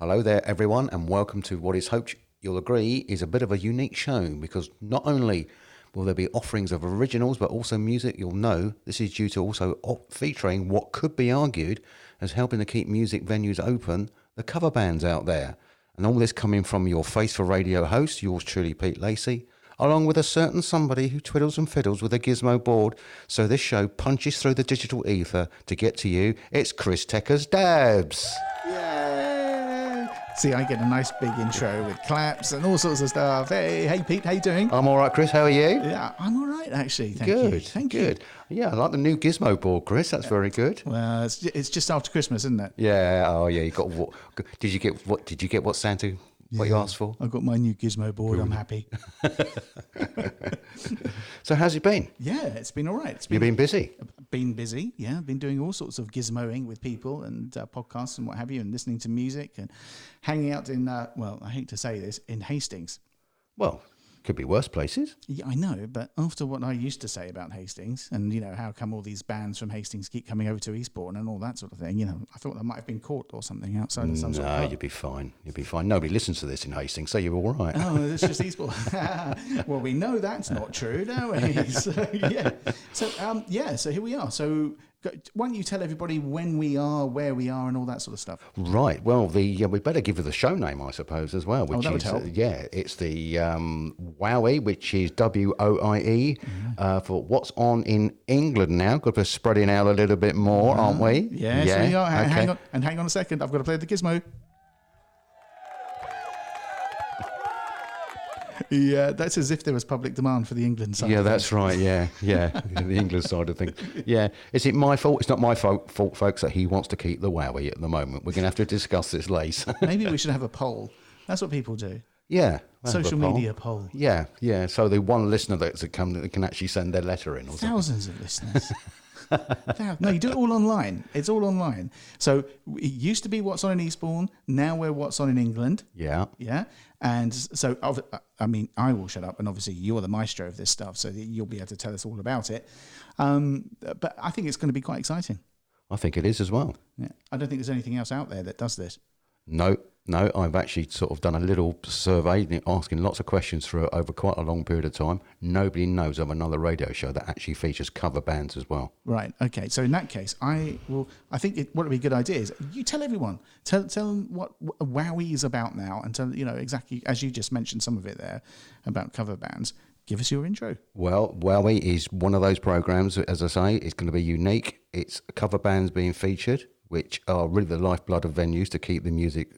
Hello there, everyone, and welcome to what is hoped you'll agree is a bit of a unique show, because not only will there be offerings of originals, but also music you'll know. This is due to also featuring what could be argued as helping to keep music venues open, the cover bands out there. And all this coming from your Face for Radio host, yours truly, Pete Lacey, along with a certain somebody who twiddles and fiddles with a gizmo board, so this show punches through the digital ether to get to you. It's Chris Tekker's Dabs. Yay! See, I get a nice big intro with claps and all sorts of stuff. Hey Pete, how you doing? I'm all right, Chris. How are you? Yeah, I'm all right, actually. Thank you. Thank you. Yeah, I like the new gizmo board, Chris. That's very good. Well, it's just after Christmas, isn't it? Yeah. Oh, yeah. You got what? Did you get what Santa? What you asked for? I got my new gizmo board. I'm happy. So how's it been? Yeah, it's been all right. You've been busy? Been busy, yeah. Been doing all sorts of gizmoing with people and podcasts and what have you, and listening to music and hanging out in, well, I hate to say this, in Hastings. Well, could be worse places. Yeah, I know, but after what I used to say about Hastings and, you know, how come all these bands from Hastings keep coming over to Eastbourne and all that sort of thing, you know, I thought I might have been caught or something outside of some sort of... No, you'd be fine. You'd be fine. Nobody listens to this in Hastings, so you're all right. Oh, it's just Eastbourne. Well, we know that's not true, don't we? So, yeah. So here we are. So why don't you tell everybody when we are, where we are, and all that sort of stuff? Right. Well, we better give you the show name, I suppose, as well. Which that would is, help. It's the WOIE, which is WOIE, for what's on in England now. Because we're spreading out a little bit more, aren't we? Yes, we are. Okay. Hang on a second. I've got to play the gizmo. Yeah, that's as if there was public demand for the England side. Yeah, that's right. Yeah, the England side of things. Yeah, is it my fault? It's not my fault, folks, that he wants to keep the WOWie at the moment. We're going to have to discuss this later. Maybe we should have a poll. That's what people do. Yeah, social media poll. Yeah. So the one listener that can actually send their letter in. Or thousands of listeners. No, you do it all online. It's all online. So it used to be What's On in Eastbourne. Now we're What's On in England. Yeah. And so, I mean, I will shut up, and obviously you're the maestro of this stuff, so you'll be able to tell us all about it. But I think it's going to be quite exciting. I think it is as well. Yeah. I don't think there's anything else out there that does this. No, I've actually sort of done a little survey, asking lots of questions over quite a long period of time. Nobody knows of another radio show that actually features cover bands as well. Right, okay. So in that case, I think what would be a good idea is you tell everyone, tell them what WOWie is about now, and tell, you know, exactly, as you just mentioned some of it there, about cover bands. Give us your intro. Well, WOWie is one of those programs, as I say, it's going to be unique. It's cover bands being featured, which are really the lifeblood of venues to keep the music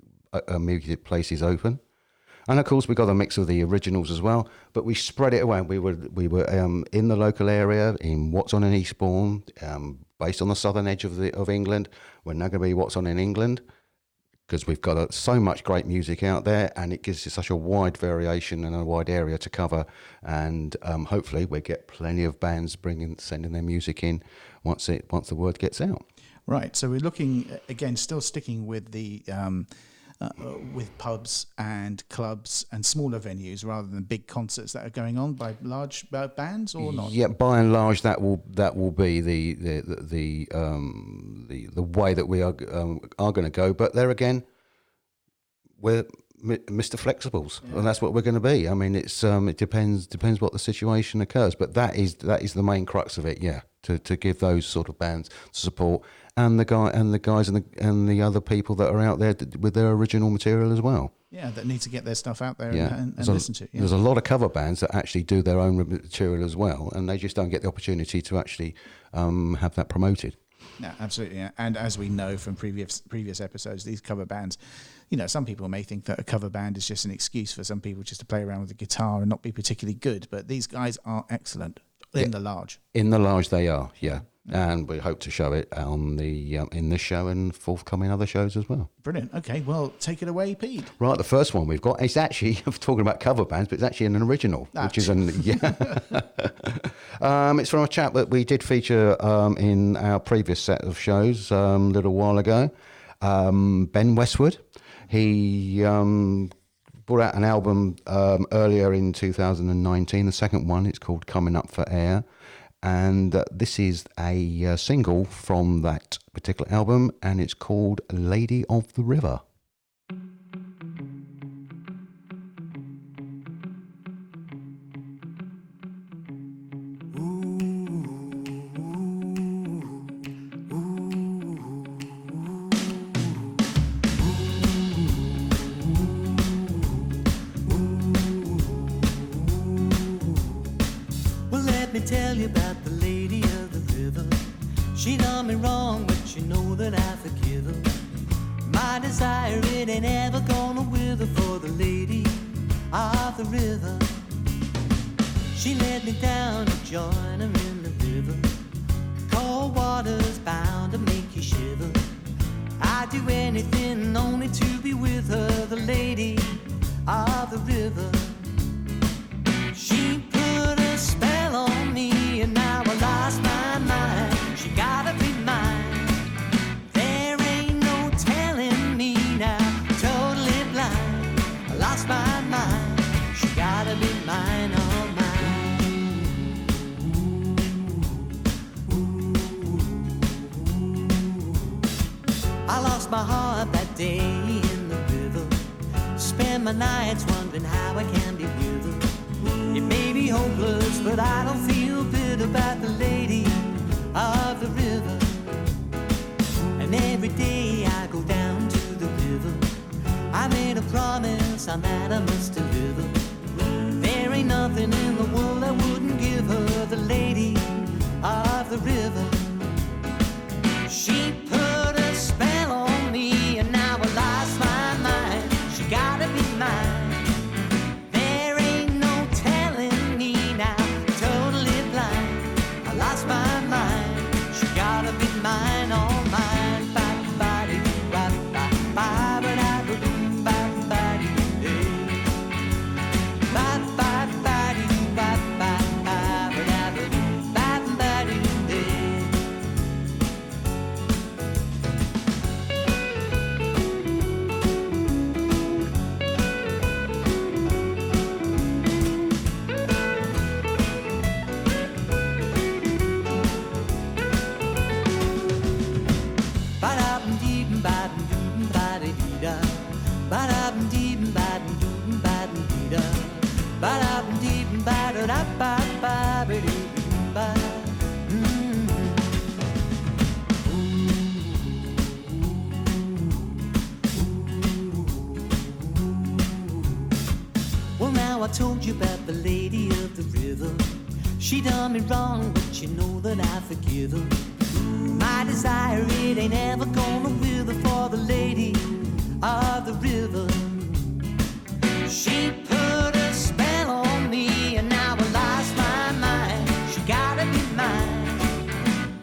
places open. And of course we got a mix of the originals as well, but we spread it around. We were in the local area in What's On in Eastbourne, based on the southern edge of England. We're now going to be What's On in England, because we've got so much great music out there, and it gives you such a wide variation and a wide area to cover. And hopefully we get plenty of bands sending their music in once the word gets out. Right. So we're looking again, still sticking with the with pubs and clubs and smaller venues rather than big concerts that are going on by large bands, or not? Yeah, by and large, that will be the way that we are going to go. But there again, we're Mr. Flexibles, and that's what we're going to be. I mean, it depends what the situation occurs, but that is the main crux of it. Yeah, to give those sort of bands support, and the guys and the other people that are out there with their original material as well. Yeah, that need to get their stuff out there and listen to. Yeah. There's a lot of cover bands that actually do their own material as well, and they just don't get the opportunity to actually have that promoted. No, absolutely. Yeah. And as we know from previous episodes, these cover bands, you know, some people may think that a cover band is just an excuse for some people just to play around with the guitar and not be particularly good, but these guys are excellent in the large. In the large, they are, yeah. And we hope to show it on in this show and forthcoming other shows as well. Brilliant. Okay, well, take it away, Pete. Right, the first one we've got, it's actually, talking about cover bands, but it's actually an original, which is it's from a chap that we did feature in our previous set of shows a little while ago, Ben Westwood. He brought out an album earlier in 2019, the second one. It's called Coming Up for Air. And this is a single from that particular album, and it's called Lady of the River. tell you about the lady of the river. She done me wrong, but you know that I forgive her. My desire, it ain't ever gonna wither for the lady of the river. She led me down to join her in the river. Cold water's bound to make you shiver. I'd do anything only to be with her, the lady of the river. She put a spell on me and now I lost my mind. She gotta be mine. There ain't no telling me now, totally blind. I lost my mind. She gotta be mine, all mine. I lost my heart that day in the river. Spend my nights wondering how I can be with her. It may be hopeless, but I don't feel bitter about the lady of the river. And every day I go down to the river. I made a promise on that I must deliver. There ain't nothing in the world I wouldn't give her, the lady of the river. She put a spell on me and now I lost my mind. She gotta be mine. There ain't no telling me now, totally blind. I lost my mind. She gotta be mine, all mine. Well, now I told you about the lady of the river. She done me wrong, but you know that I forgive her. My desire, it ain't ever gonna wither for the lady of the river. She put a spell on me and now I lost my mind. She gotta be mine.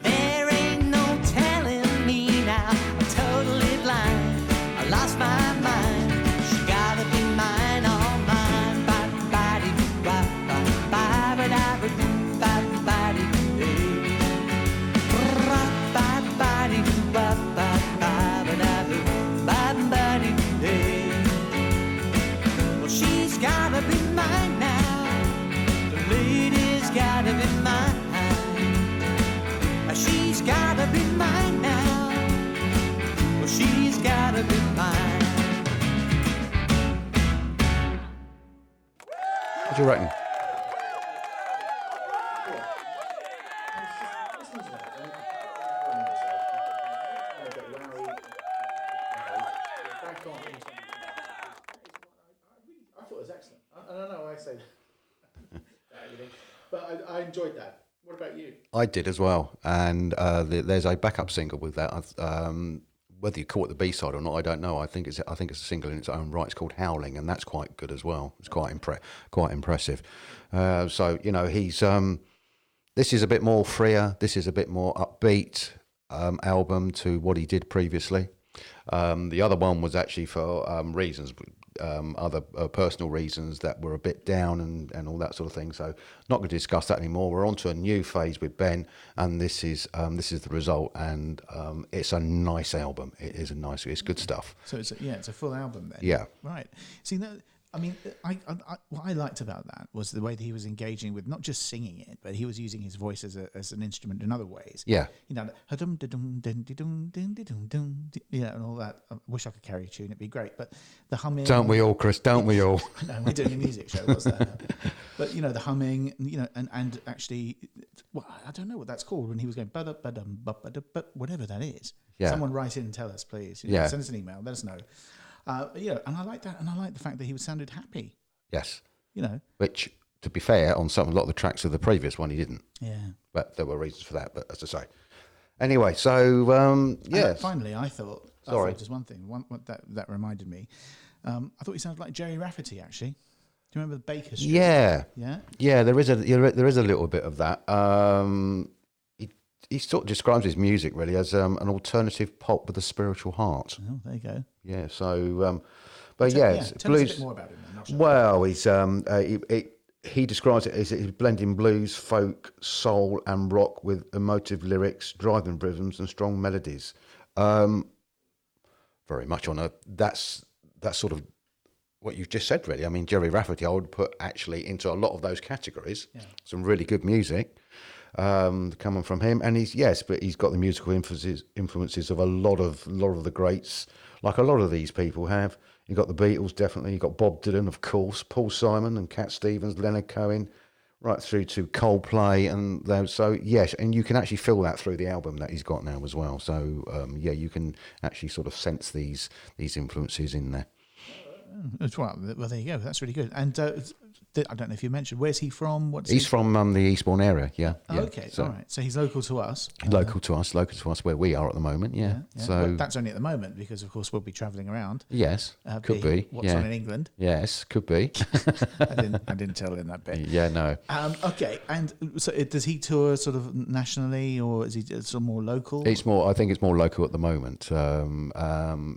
There ain't no telling me now, I'm totally blind. I lost my mind. She gotta be mine, all mine. Well, she's gotta be mine now. The lady's gotta be mine. She's gotta be mine now. Well, she's gotta be mine. What do you reckon? But I enjoyed that. What about you? I did as well, and there's a backup single with that. Whether you call it the B-side or not, I don't know. I think it's a single in its own right. It's called "Howling," and that's quite good as well. It's quite impressive. So you know, he's this is a bit more freer. This is a bit more upbeat album to what he did previously. The other one was actually for reasons. Other personal reasons that were a bit down and all that sort of thing. So not going to discuss that anymore. We're on to a new phase with Ben, and this is the result. And it's a nice album. It's good stuff. So it's a full album then. Yeah. Right. See, no, I mean, what I liked about that was the way that he was engaging with not just singing it, but he was using his voice as an instrument in other ways. Yeah. You know, and all that. I wish I could carry a tune; it'd be great. But the humming. Don't we all, Chris? Don't we all? No, we're doing a music show. What's that? But you know, the humming. You know, and actually, well, I don't know what that's called when he was going whatever that is. Yeah. Someone write in and tell us, please. You know, send us an email. Let us know. And I like that, and I like the fact that he sounded happy. Yes. You know, which to be fair, on a lot of the tracks of the previous one, he didn't. Yeah. But there were reasons for that. But as I say, anyway, so yeah. Finally, I thought. Sorry. Just one thing. That reminded me. I thought he sounded like Jerry Rafferty. Actually, do you remember the Baker Street? Yeah. Yeah. Yeah. There is a little bit of that. He sort of describes his music really as an alternative pop with a spiritual heart. Oh, there you go. Yeah. So, but Tell blues. us a bit more about him. Then. Well, he's he describes it as he's blending blues, folk, soul, and rock with emotive lyrics, driving rhythms, and strong melodies. Very much on that's sort of what you've just said, really. I mean, Jerry Rafferty, I would put actually into a lot of those categories. Yeah. Some really good music coming from him, and he's got the musical influences of a lot of the greats, like a lot of these people have. You've got the Beatles, definitely. You've got Bob Dylan, of course, Paul Simon and Cat Stevens, Leonard Cohen, right through to Coldplay and those. So, yes, and you can actually feel that through the album that he's got now as well. So, you can actually sort of sense these influences in there. Well, there you go. That's really good. And I don't know if you mentioned, where's he from? He's from the Eastbourne area, yeah. Oh, okay, so, all right. So he's local to us. Local to us where we are at the moment, yeah. So well, that's only at the moment because, of course, we'll be travelling around. Yes, could be. What's on in England? Yes, could be. I didn't tell him that bit. Yeah, no. Okay, and so does he tour sort of nationally, or is he sort of more local? I think it's more local at the moment.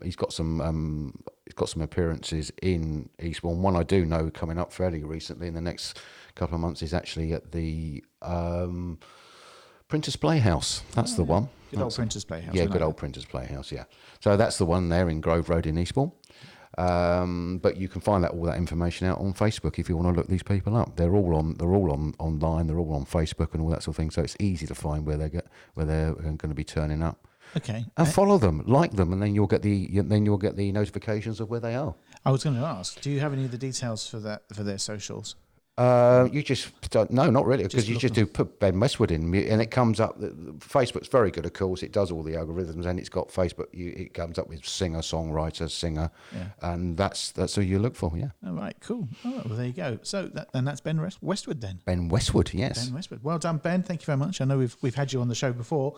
He's got some appearances in Eastbourne. One I do know coming up fairly recently in the next couple of months is actually at the Printers Playhouse. That's the one. Good old Printers Playhouse. Yeah, good old Printers Playhouse, yeah. So that's the one there in Grove Road in Eastbourne. But you can find all that information out on Facebook if you want to look these people up. They're all online. They're all on Facebook and all that sort of thing. So it's easy to find where they're going to be turning up. Okay. And follow them, like them, and then you'll get the notifications of where they are. I was going to ask, do you have any of the details for their socials? You just don't, no, not really, because you just do put Ben Westwood in, and it comes up. Facebook's very good, of course. It does all the algorithms, and it's got Facebook. It comes up with singer, songwriter, singer, and that's who you look for. Yeah. All right, cool. All right, well there you go. So that's Ben Westwood then. Ben Westwood, yes. Ben Westwood. Well done, Ben. Thank you very much. I know we've had you on the show before,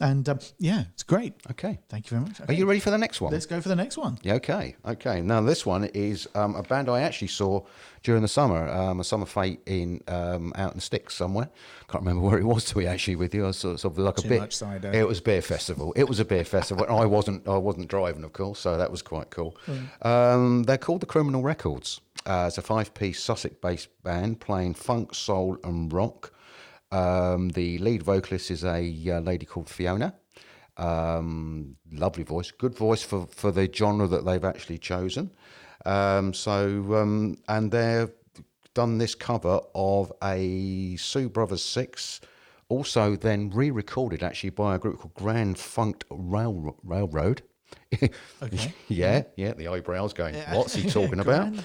and it's great. Okay. Thank you very much. Okay. Are you ready for the next one? Let's go for the next one. Yeah. Okay. Now this one is a band I actually saw during the summer, a summer fete in out in Sticks somewhere. Can't remember where it was, to be actually with you. I was sort of like Too much cider. It was a beer festival. It was a beer festival. And I wasn't driving, of course, so that was quite cool. They're called the Criminal Records. It's a 5-piece Sussex-based band playing funk, soul, and rock. The lead vocalist is a lady called Fiona. Lovely voice, good voice for the genre that they've actually chosen. And they've done this cover of a Sue Brothers 6, also then re-recorded actually by a group called Grand Funk Railroad. Okay. yeah, the eyebrows going, what's he talking about?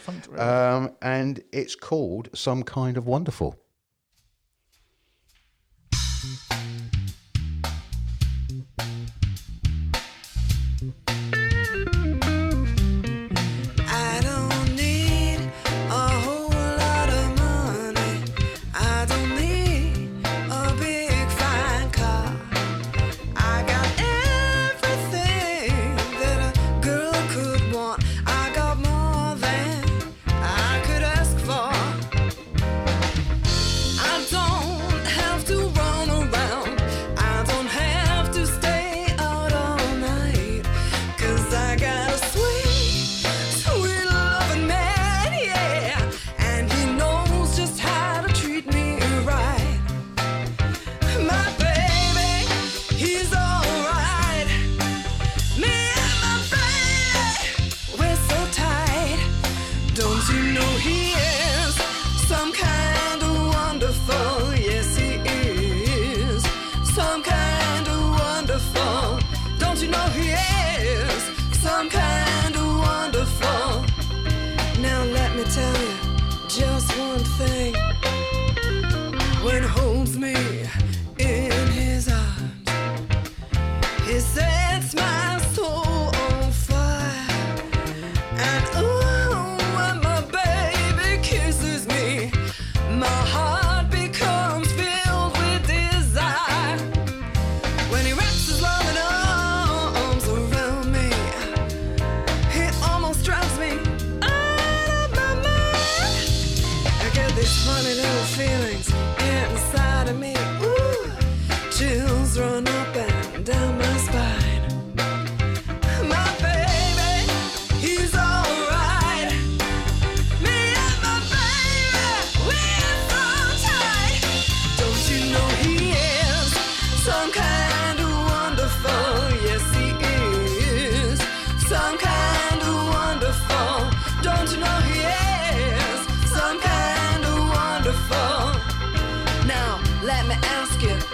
And it's called Some Kind of Wonderful.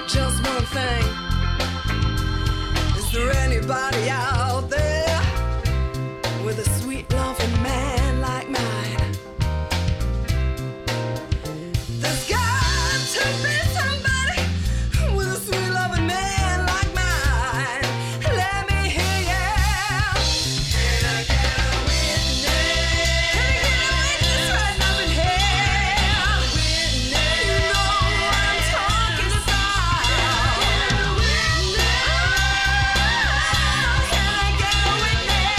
just one thing. Is there anybody out there with a sweet loving man like mine? There's got to be somebody with a sweet loving man like mine. Let me hear you. Can I get a witness? Can I get a witness right up in here? You know what I'm talking about. Can I get a witness?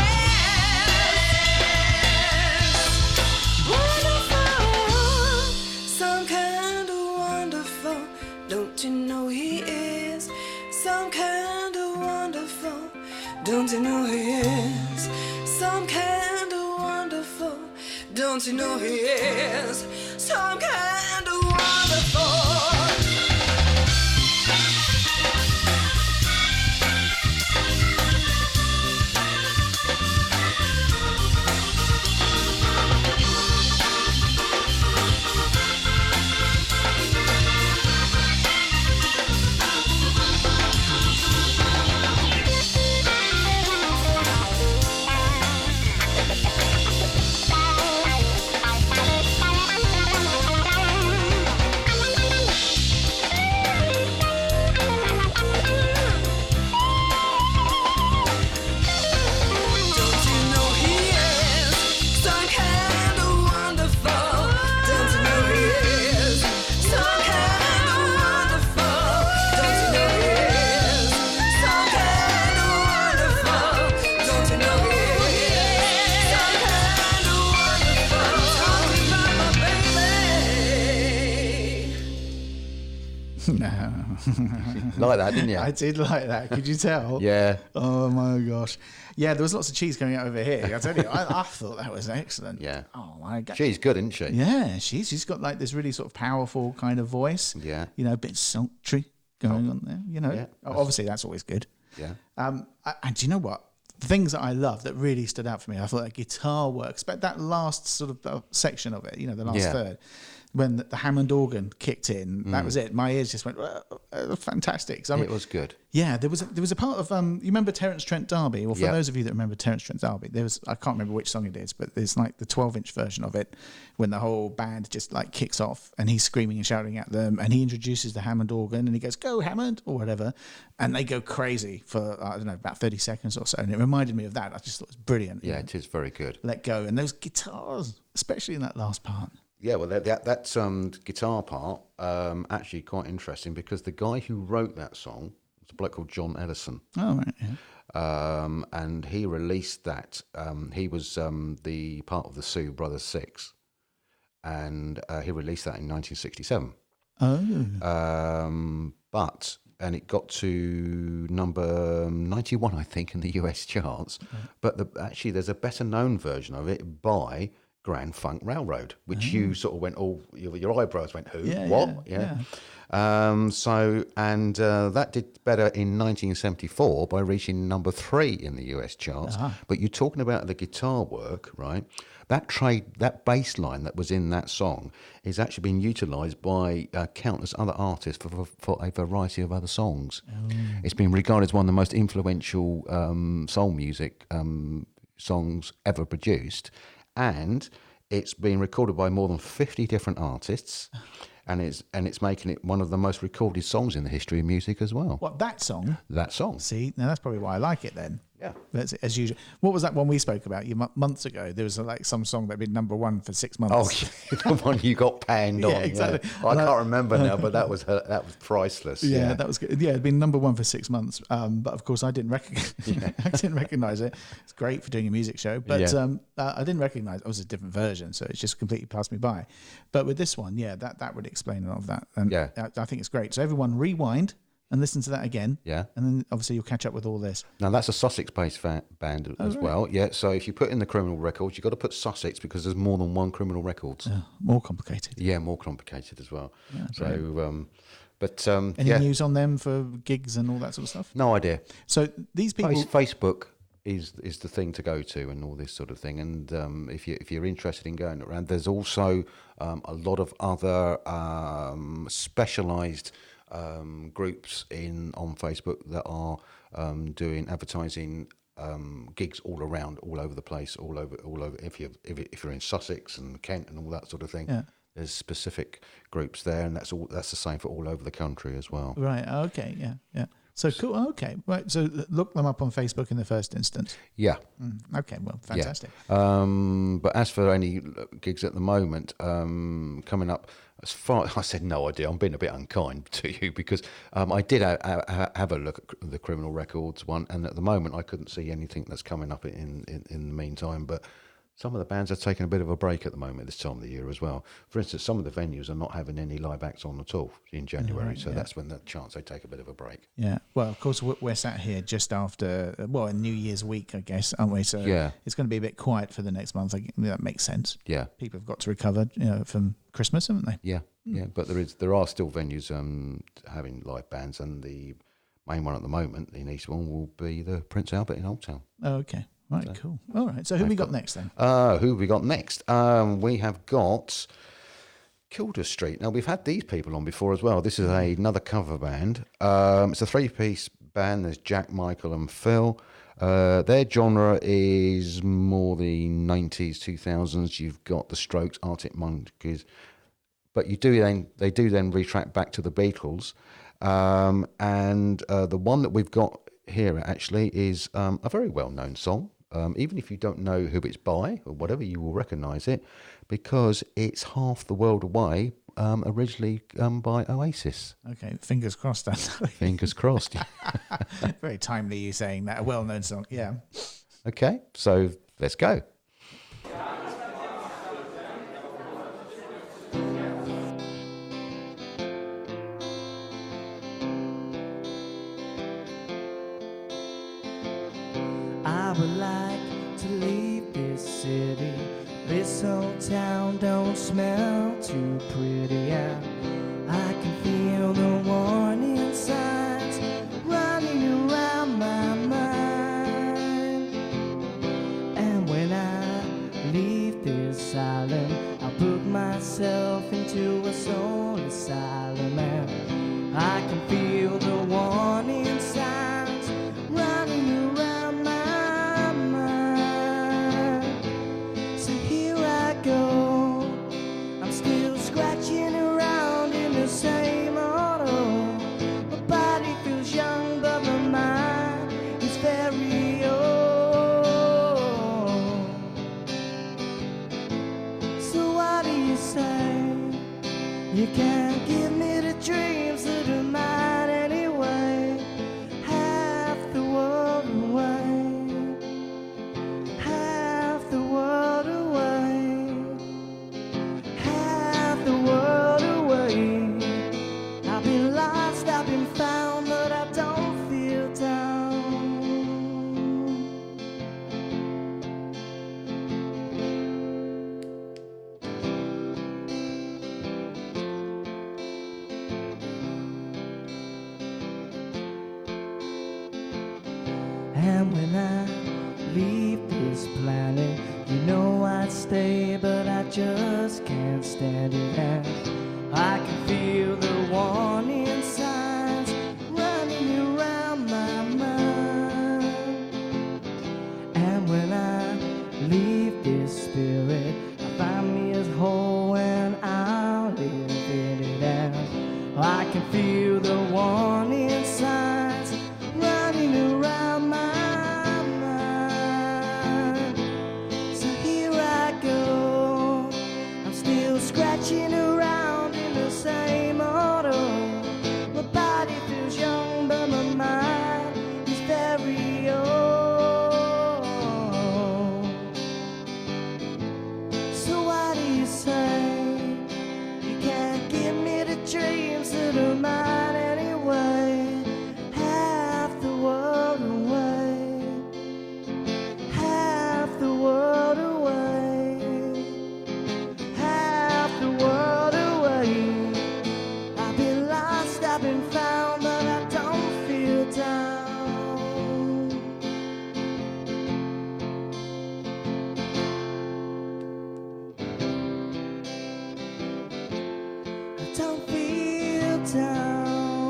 Wonderful, some kind of wonderful. Don't you know he is? Some kind of wonderful. Don't you know he is? Some kind of wonderful. Don't you know he is? Some kind of wonderful. Don't you know he is? Some kind of wonderful. Don't you know he is? Some kind of wonderful. Don't you know he is? Some kind of wonderful. Don't you know he is? Some kind of wonderful. Talking about my baby. No. Like that, didn't you? I did like that. Could you tell? Yeah. Oh my gosh. Yeah, there was lots of cheese coming out over here. I tell you, I thought that was excellent. Yeah. Oh my god. She's good, isn't she? Yeah, she's got like this really sort of powerful kind of voice. Yeah. You know, a bit sultry going on there. You know, Yeah. obviously that's always good. Yeah. And do you know what? The things that I love that really stood out for me, I thought that guitar works, but that last sort of section of it, you know, the last Yeah. third, when the Hammond organ kicked in, that was it. My ears just went, fantastic. So, I mean, It was good. yeah, there was a part of you remember Terence Trent D'Arby? Well, for Yeah. those of you that remember Terence Trent D'Arby, there was, I can't remember which song it is, but there's like the 12-inch version of it when the whole band just like kicks off and he's screaming and shouting at them and he introduces the Hammond organ and he goes, "Go Hammond," or whatever, and they go crazy for I don't know, about 30 seconds or so, and it reminded me of that. I just thought it was brilliant. Yeah, it is very good. Let go, and those guitars, especially in that last part. Yeah, well, that guitar part actually quite interesting because the guy who wrote that song was a bloke called John Ellison. Oh right, yeah. And he released that. He was the part of the Sioux Brothers Six, and he released that in 1967. Oh, And it got to number 91, I think, in the US charts. But actually, there's a better known version of it by Grand Funk Railroad, which you sort of went, oh, your eyebrows went, who? Yeah, What? yeah. That did better in 1974 by reaching number 3 in the US charts. But you're talking about the guitar work, right? That bass line that was in that song is actually being utilised by countless other artists for a variety of other songs. It's been regarded as one of the most influential soul music songs ever produced, and it's been recorded by more than 50 different artists, and it's making it one of the most recorded songs in the history of music as well. what, that song? That song. See, now that's probably why I like it then. Yeah. That's as usual. What was that one we spoke about months ago? There was like some song that had been number one for 6 months. Oh, the one you got panned on. Yeah, exactly. Yeah. I can't remember now, but that was priceless. Yeah, that was good. Yeah, it'd been number one for 6 months. But of course, I didn't recognize. I didn't recognize it. It's great for doing a music show, but I didn't recognize it was a different version, so it's just completely passed me by. But with this one, yeah, that would explain a lot of that. And Yeah. I think it's great. So everyone, rewind and listen to that again. Yeah. And then obviously you'll catch up with all this. Now that's a Sussex-based band as well. Yeah. So if you put in the criminal records, you've got to put Sussex because there's more than one criminal records. More complicated. Yeah, more complicated as well. Yeah, so, Any news on them for gigs and all that sort of stuff? No idea. So these people. Facebook is the thing to go to and all this sort of thing. And if you're interested in going around, there's also a lot of other specialised groups on Facebook that are doing advertising gigs all over the place, all over. If you're in Sussex and Kent and all that sort of thing, there's specific groups there, and that's the same for all over the country as well. Right. Okay. Yeah. So cool. Okay. Right. So look them up on Facebook in the first instance. Yeah. Okay. Well, fantastic. Yeah. But as for any gigs at the moment coming up, as far I said no idea. I'm being a bit unkind to you because I did have a look at the criminal records one, and at the moment I couldn't see anything that's coming up in the meantime. But some of the bands are taking a bit of a break at the moment this time of the year as well. For instance, some of the venues are not having any live acts on at all in January, so that's when the chance they take a bit of a break. Yeah. Well, of course, we're sat here just after, New Year's week, I guess, aren't we? So it's going to be a bit quiet for the next month. That makes sense. Yeah. People have got to recover, from Christmas, haven't they? Yeah. Yeah. But there are still venues having live bands, and the main one at the moment in Eastbourne will be the Prince Albert in Old Town. Oh, okay. Right, cool. All right. So who we got next then? Who have we got next? We have got Kilda Street. Now, we've had these people on before as well. This is another cover band. It's a three-piece band. There's Jack, Michael and Phil. Their genre is more the 90s, 2000s. You've got the Strokes, Arctic Monkeys. But they do then retract back to the Beatles. And the one that we've got here actually is a very well-known song. Even if you don't know who it's by or whatever, you will recognise it because it's Half the World Away, originally by Oasis. Okay, fingers crossed then. Fingers crossed. Very timely you saying that, a well-known song, yeah. Okay, so let's go. I would like to leave this city. This old town don't smell too pretty. Yeah, I can feel the warning signs running around my mind. And when I leave this island, I'll book myself into a soul asylum. And I can feel the warning signs running around. Same auto, my body feels young, but my mind is very old. So what do you say? You can't give me the dreams that are mine anyway. Half the world away, half the world away, half the world away. I've been lost, I've been found, but I don't feel down. And when I leave this planet, you know I'd stay, but I just can't stand it. And I can feel the warning signs running around my mind. And when I leave this spirit, I find me as whole and I'll live in it. And I can feel the warning signs running around my mind. So here I go, I'm still scratching around in the same auto. My body feels young, but my mind is very old. So what do you say? You can't give me the dreams that are mine anyway. Half the world away, half the world away, half the world away. I've been lost, I've been found, but I don't feel down. I don't feel down.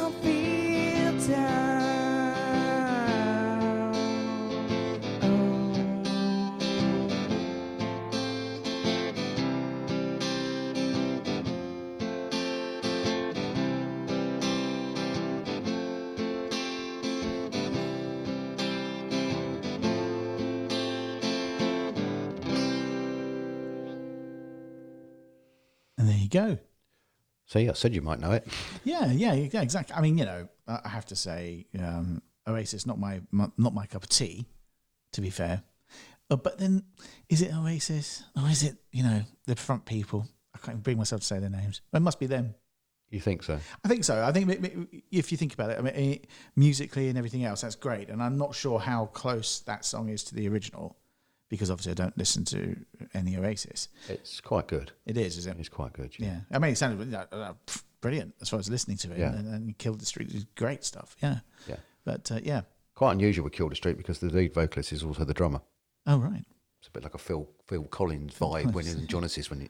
don't feel down. And there you go. See, I said you might know it. Yeah, exactly. I mean, you know, I have to say, Oasis not my cup of tea, to be fair. But then, is it Oasis or is it, you know, the front people? I can't even bring myself to say their names. It must be them. You think so? I think so. I think if you think about it, I mean, musically and everything else, that's great. And I'm not sure how close that song is to the original, because obviously I don't listen to any Oasis. It's quite good. It is it? It's quite good. Yeah. I mean, it sounded brilliant as far as listening to it. Yeah. And Kill the Street is great stuff. Yeah. Yeah. But yeah. Quite unusual with Kill the Street because the lead vocalist is also the drummer. Oh, right. It's a bit like a Phil Collins vibe when in Genesis when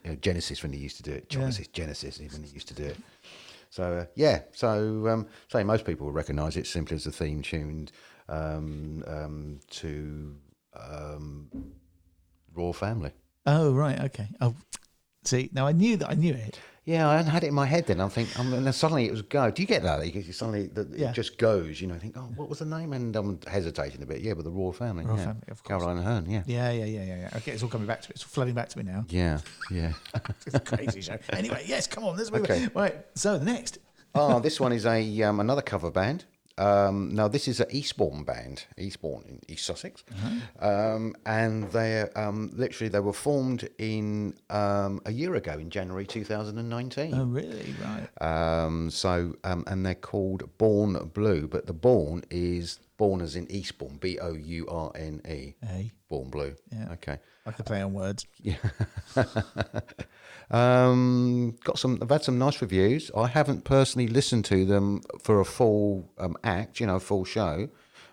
he used to do it. Genesis when he used to do it. So say most people will recognise it simply as a theme tuned to Royal Family. Oh, right. Okay. Oh, see, now I knew it. Yeah, I hadn't had it in my head then. and then suddenly it was go. Do you get that? It just goes. You know, think, oh, what was the name? And I'm hesitating a bit. Yeah, but the Royal Family. Royal Family, of course. Caroline Aherne. Yeah. Yeah. Okay, it's all coming back to me. It's flooding back to me now. Yeah. It's a crazy show. Anyway, yes, come on. Let's move Okay. on. Right. So the next. This one is a another cover band. Now this is an Eastbourne band, Eastbourne in East Sussex, and they they were formed in a year ago in January 2019. Oh, really? Right. And they're called Born Blue, but the Born is born as in Eastbourne, Bourne. Born Blue. Yeah. Okay. I could play on words. Yeah. I've had some nice reviews. I haven't personally listened to them for a full act, full show,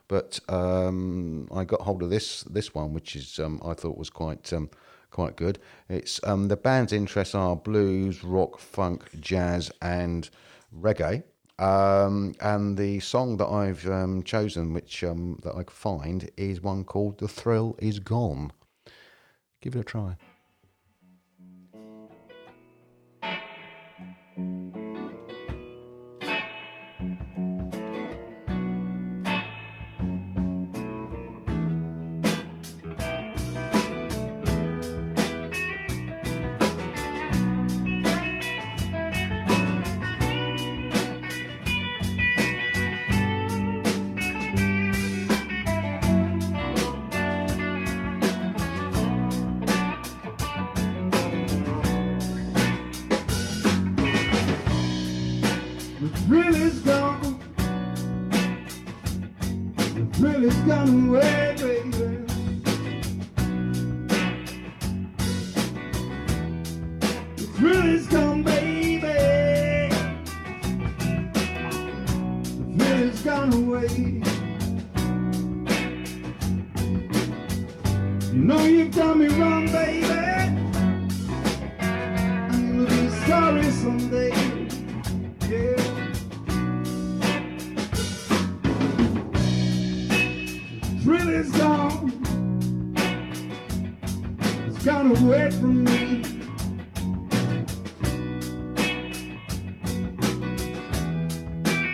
but I got hold of this one, which is I thought was quite good. It's the band's interests are blues, rock, funk, jazz, and reggae. And the song that I've chosen, which that I could find, is one called "The Thrill Is Gone." Give it a try. Gone away, baby. The thrill is gone, baby. The thrill is gone away. You know you've done me wrong, baby, and you'll be sorry someday. Yeah. Thrill is gone. It's gone away from me.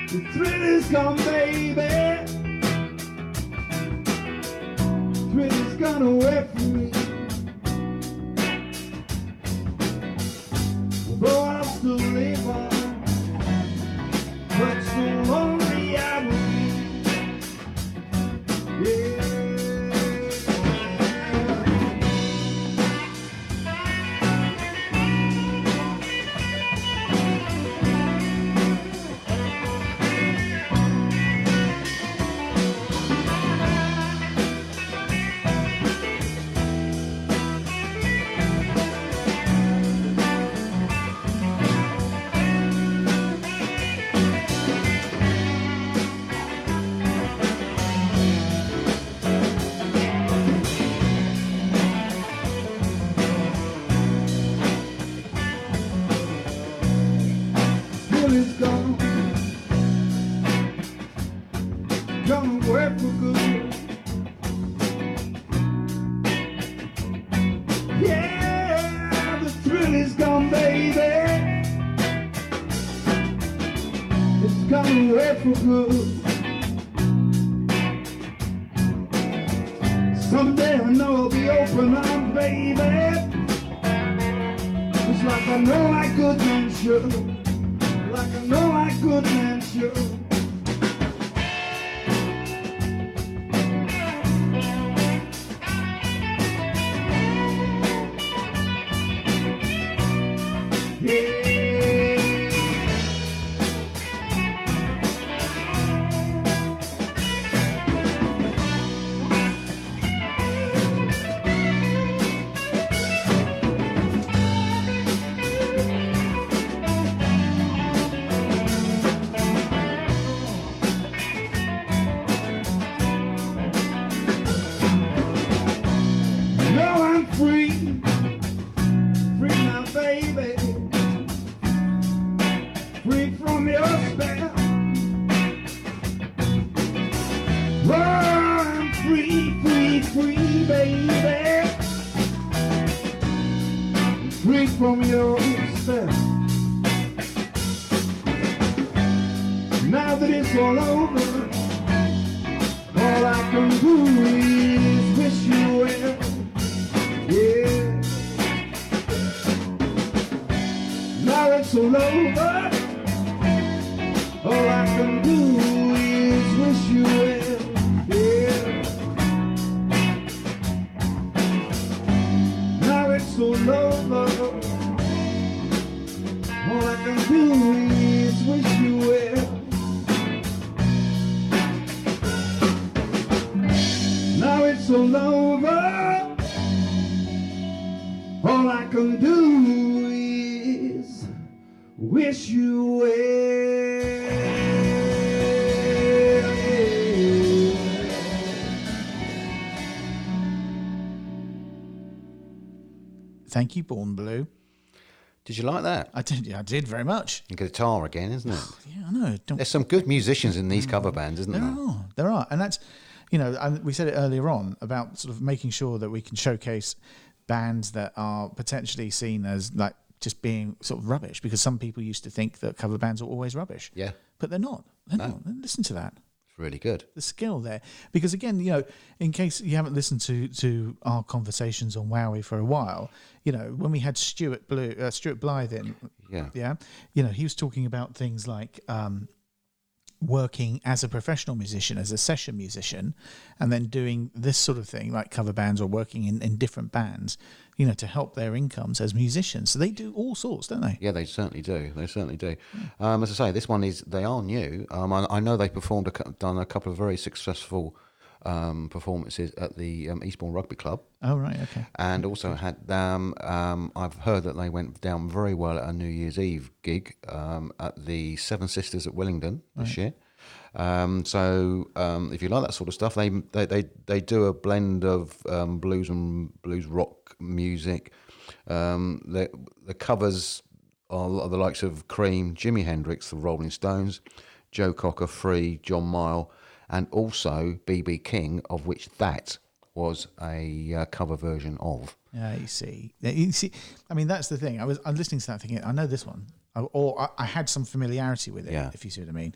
The thrill is gone, baby. Thrill is gone away from me. Although I'll still live on, but so lonely I will be. Yeah. come away for good. Yeah, the thrill is gone, baby. It's coming away for good. Someday I know I'll be open up, baby. It's like I know I could and should. Like I know I could and should. From your spell. Now that it's all over, all I can do is wish you well. Yeah. Now it's all over, all I can do is wish you well. Yeah. Now it's all over. All I can do is wish you well. Now it's all over. All I can do is wish you well. Thank you, Born Blue. Did you like that? I did very much. And guitar again, isn't it? Yeah, I know. There's some good musicians in these cover bands, isn't there? There are. And that's, and we said it earlier on about sort of making sure that we can showcase bands that are potentially seen as like just being sort of rubbish, because some people used to think that cover bands are always rubbish. Yeah. But they're not. They're not. Listen to that. It's really good. The skill there. Because again, in case you haven't listened to our conversations on Wowie for a while, when we had Stuart Blythe in, he was talking about things like working as a professional musician, as a session musician, and then doing this sort of thing like cover bands or working in different bands, to help their incomes as musicians. So they do all sorts, don't they? Yeah, they certainly do. As I say, this one they are new. I know they done a couple of very successful performances at the Eastbourne Rugby Club. Oh, right, okay. And also had I've heard that they went down very well at a New Year's Eve gig at the Seven Sisters at Willingdon this year. So if you like that sort of stuff, they do a blend of blues and blues rock music. The covers are the likes of Cream, Jimi Hendrix, the Rolling Stones, Joe Cocker, Free, John Mayall, and also B.B. King, of which that was a cover version of. Yeah, you see. I mean, that's the thing. I'm listening to that thinking, I know this one, or I had some familiarity with it, if you see what I mean.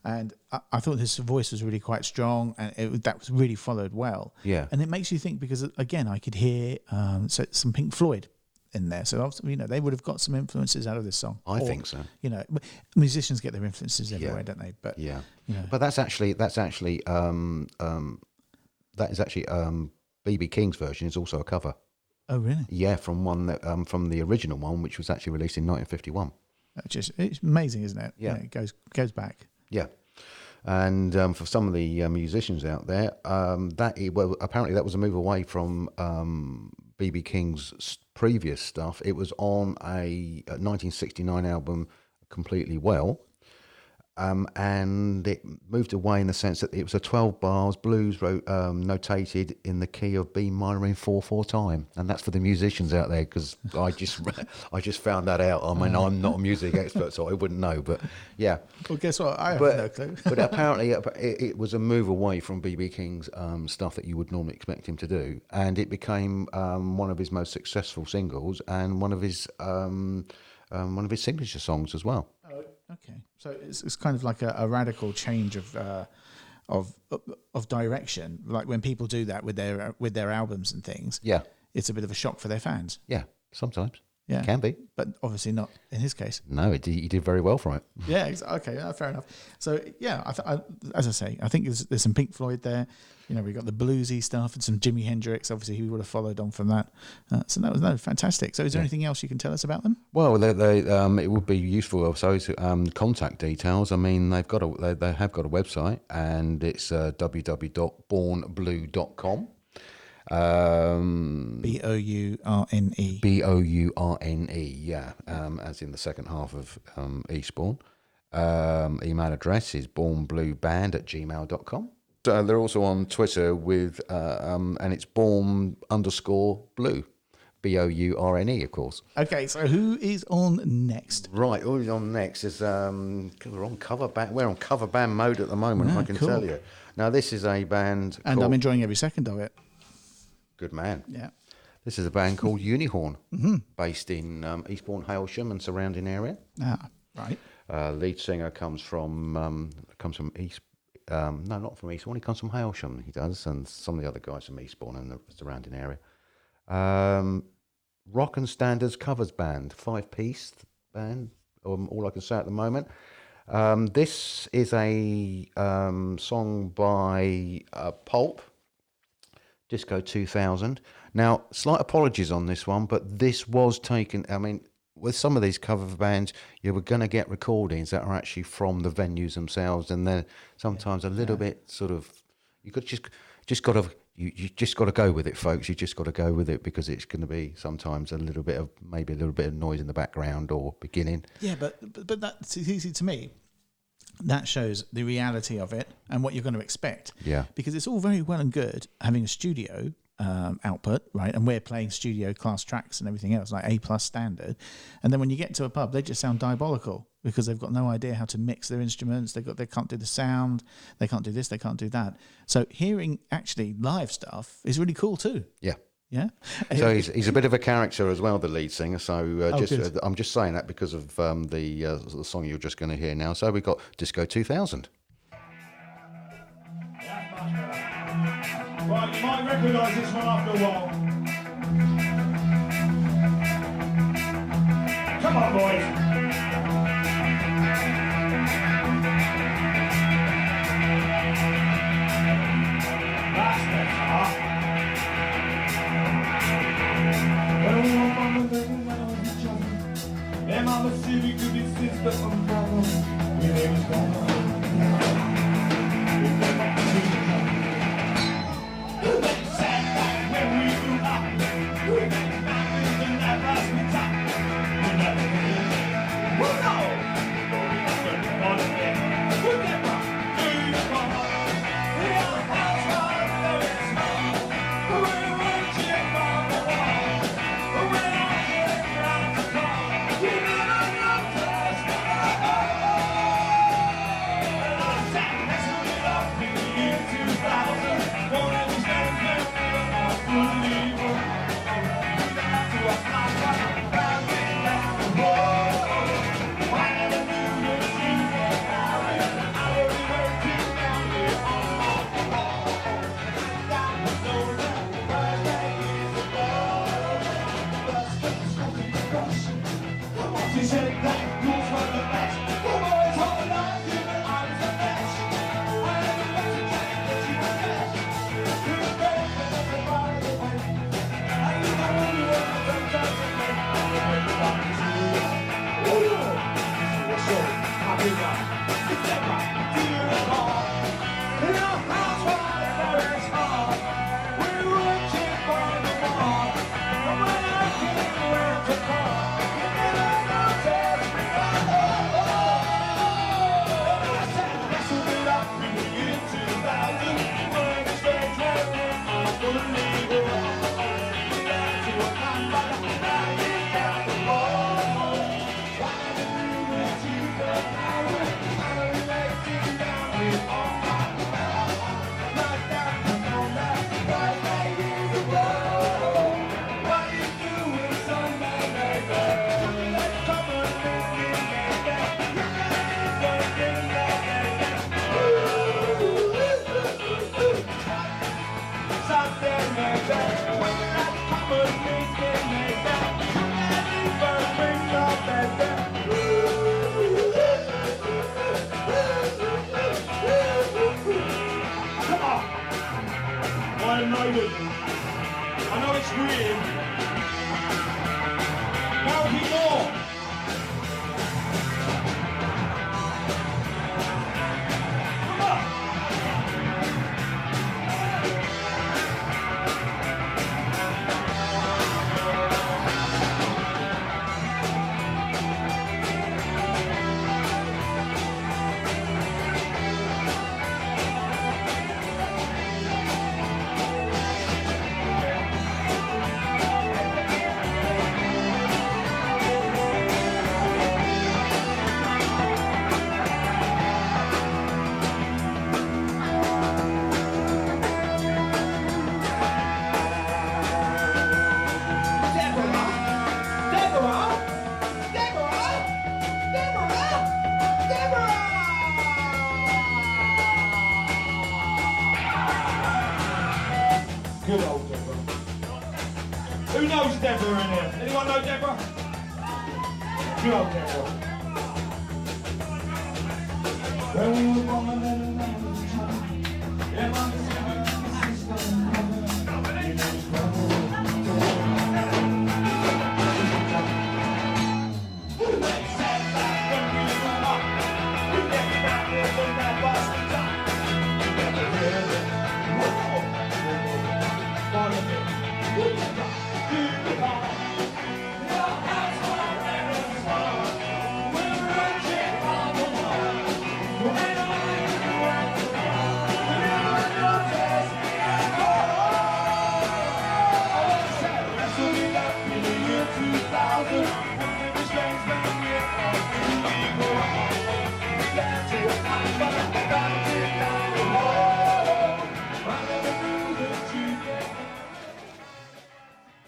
And I thought his voice was really quite strong, and that was really followed well. Yeah. And it makes you think, because again, I could hear some Pink Floyd in there, so they would have got some influences out of this song. I think so. Musicians get their influences everywhere, don't they? But but that's actually B.B. King's version is also a cover. Oh, really? Yeah, from the original one, which was actually released in 1951. It's amazing, isn't it? Yeah, it goes back. Yeah. And for some of the musicians out there, apparently that was a move away from B.B. King's previous stuff. It was on a 1969 album, Completely Well, and it moved away in the sense that it was a 12 bars blues notated in the key of B minor in 4/4 time, and that's for the musicians out there, because I just found that out. I mean, I'm not a music expert, so I wouldn't know, but yeah. Well, guess what? I have no clue. But apparently, it was a move away from BB King's stuff that you would normally expect him to do, and it became one of his most successful singles and one of his signature songs as well. Okay, so it's kind of like a radical change of direction. Like when people do that with their albums and things. Yeah, it's a bit of a shock for their fans. Yeah, sometimes. Yeah, it can be, but obviously not in his case. No, he did very well for it. Yeah, okay, fair enough. So yeah, as I say, I think there's some Pink Floyd there. You know, we got the bluesy stuff and some Jimi Hendrix. Obviously, he would have followed on from that. So that was fantastic. So, is there anything else you can tell us about them? Well, it would be useful also contact details. I mean, they have got a website, and it's www.bornblue.com. Bourne. Bourne, yeah, as in the second half of Eastbourne. Email address is bornblueband@gmail.com. They're also on Twitter with, and it's Bourne_blue, Bourne, of course. Okay, so who is on next? Right, who's on next is we're on cover band. We're on cover band mode at the moment. I can tell you. Now, this is a band, and I'm enjoying every second of it. Good man. Yeah. This is a band called Unihorn, based in Eastbourne, Hailsham, and surrounding area. Ah, right. Lead singer comes from East. No, not from Eastbourne. He comes from Hailsham. He does, and some of the other guys from Eastbourne and the surrounding area. Rock and standards covers band, 5-piece band. All I can say at the moment. This is a song by Pulp, Disco 2000. Now, slight apologies on this one, but this was taken. I mean, with some of these cover bands, you were going to get recordings that are actually from the venues themselves, and they're sometimes a little bit sort of. You could just got to. You just got to go with it, folks. You just got to go with it, because it's going to be sometimes maybe a little bit of noise in the background or beginning. Yeah, but that's easy to me. That shows the reality of it and what you're going to expect. Yeah. Because it's all very well and good having a studio output, right? And we're playing studio class tracks and everything else, like A+ standard. And then when you get to a pub, they just sound diabolical because they've got no idea how to mix their instruments. They can't do the sound. They can't do this. They can't do that. So hearing actually live stuff is really cool too. Yeah. Yeah. So he's a bit of a character as well, the lead singer. So I'm just saying that because of the song you're just going to hear now. So we've got Disco 2000. Right, you might recognise this one after a while. Come on, boys. That's better. Well, mama, baby, when I was a child, them mama said we could be sister and brother. We never gone. neighbourhood. I know it's weird. There'll be more. Come on. Good old Deborah. Who knows Deborah in here? Anyone know Deborah? Good old Deborah. When we were born and then I was a child. Yeah, mum said my sister and brother. You know it's brother. Who they said that when we were up? We never got there when that bastard up. You never hear it.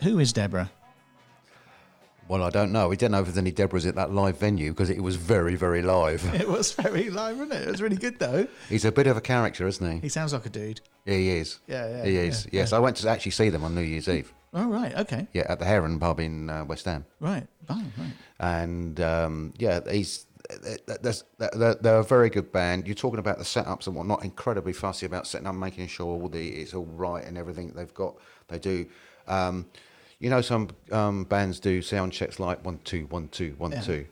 Who is Deborah? Well, I don't know. We don't know if there's any Deborahs at that live venue because it was very, very live. It was very live, wasn't it? It was really good, though. He's a bit of a character, isn't he? He sounds like a dude. Yeah, he is. Yeah. He is. Yes, I went to actually see them on New Year's Eve. Oh, right, okay. Yeah, at the Heron pub in West Ham. Right. Oh, right. And yeah, they're a very good band. You're talking about the setups and whatnot. Incredibly fussy about setting up, making sure it's all right and everything they've got. They do. You know, some bands do sound checks like 1 2 1 2 1 2.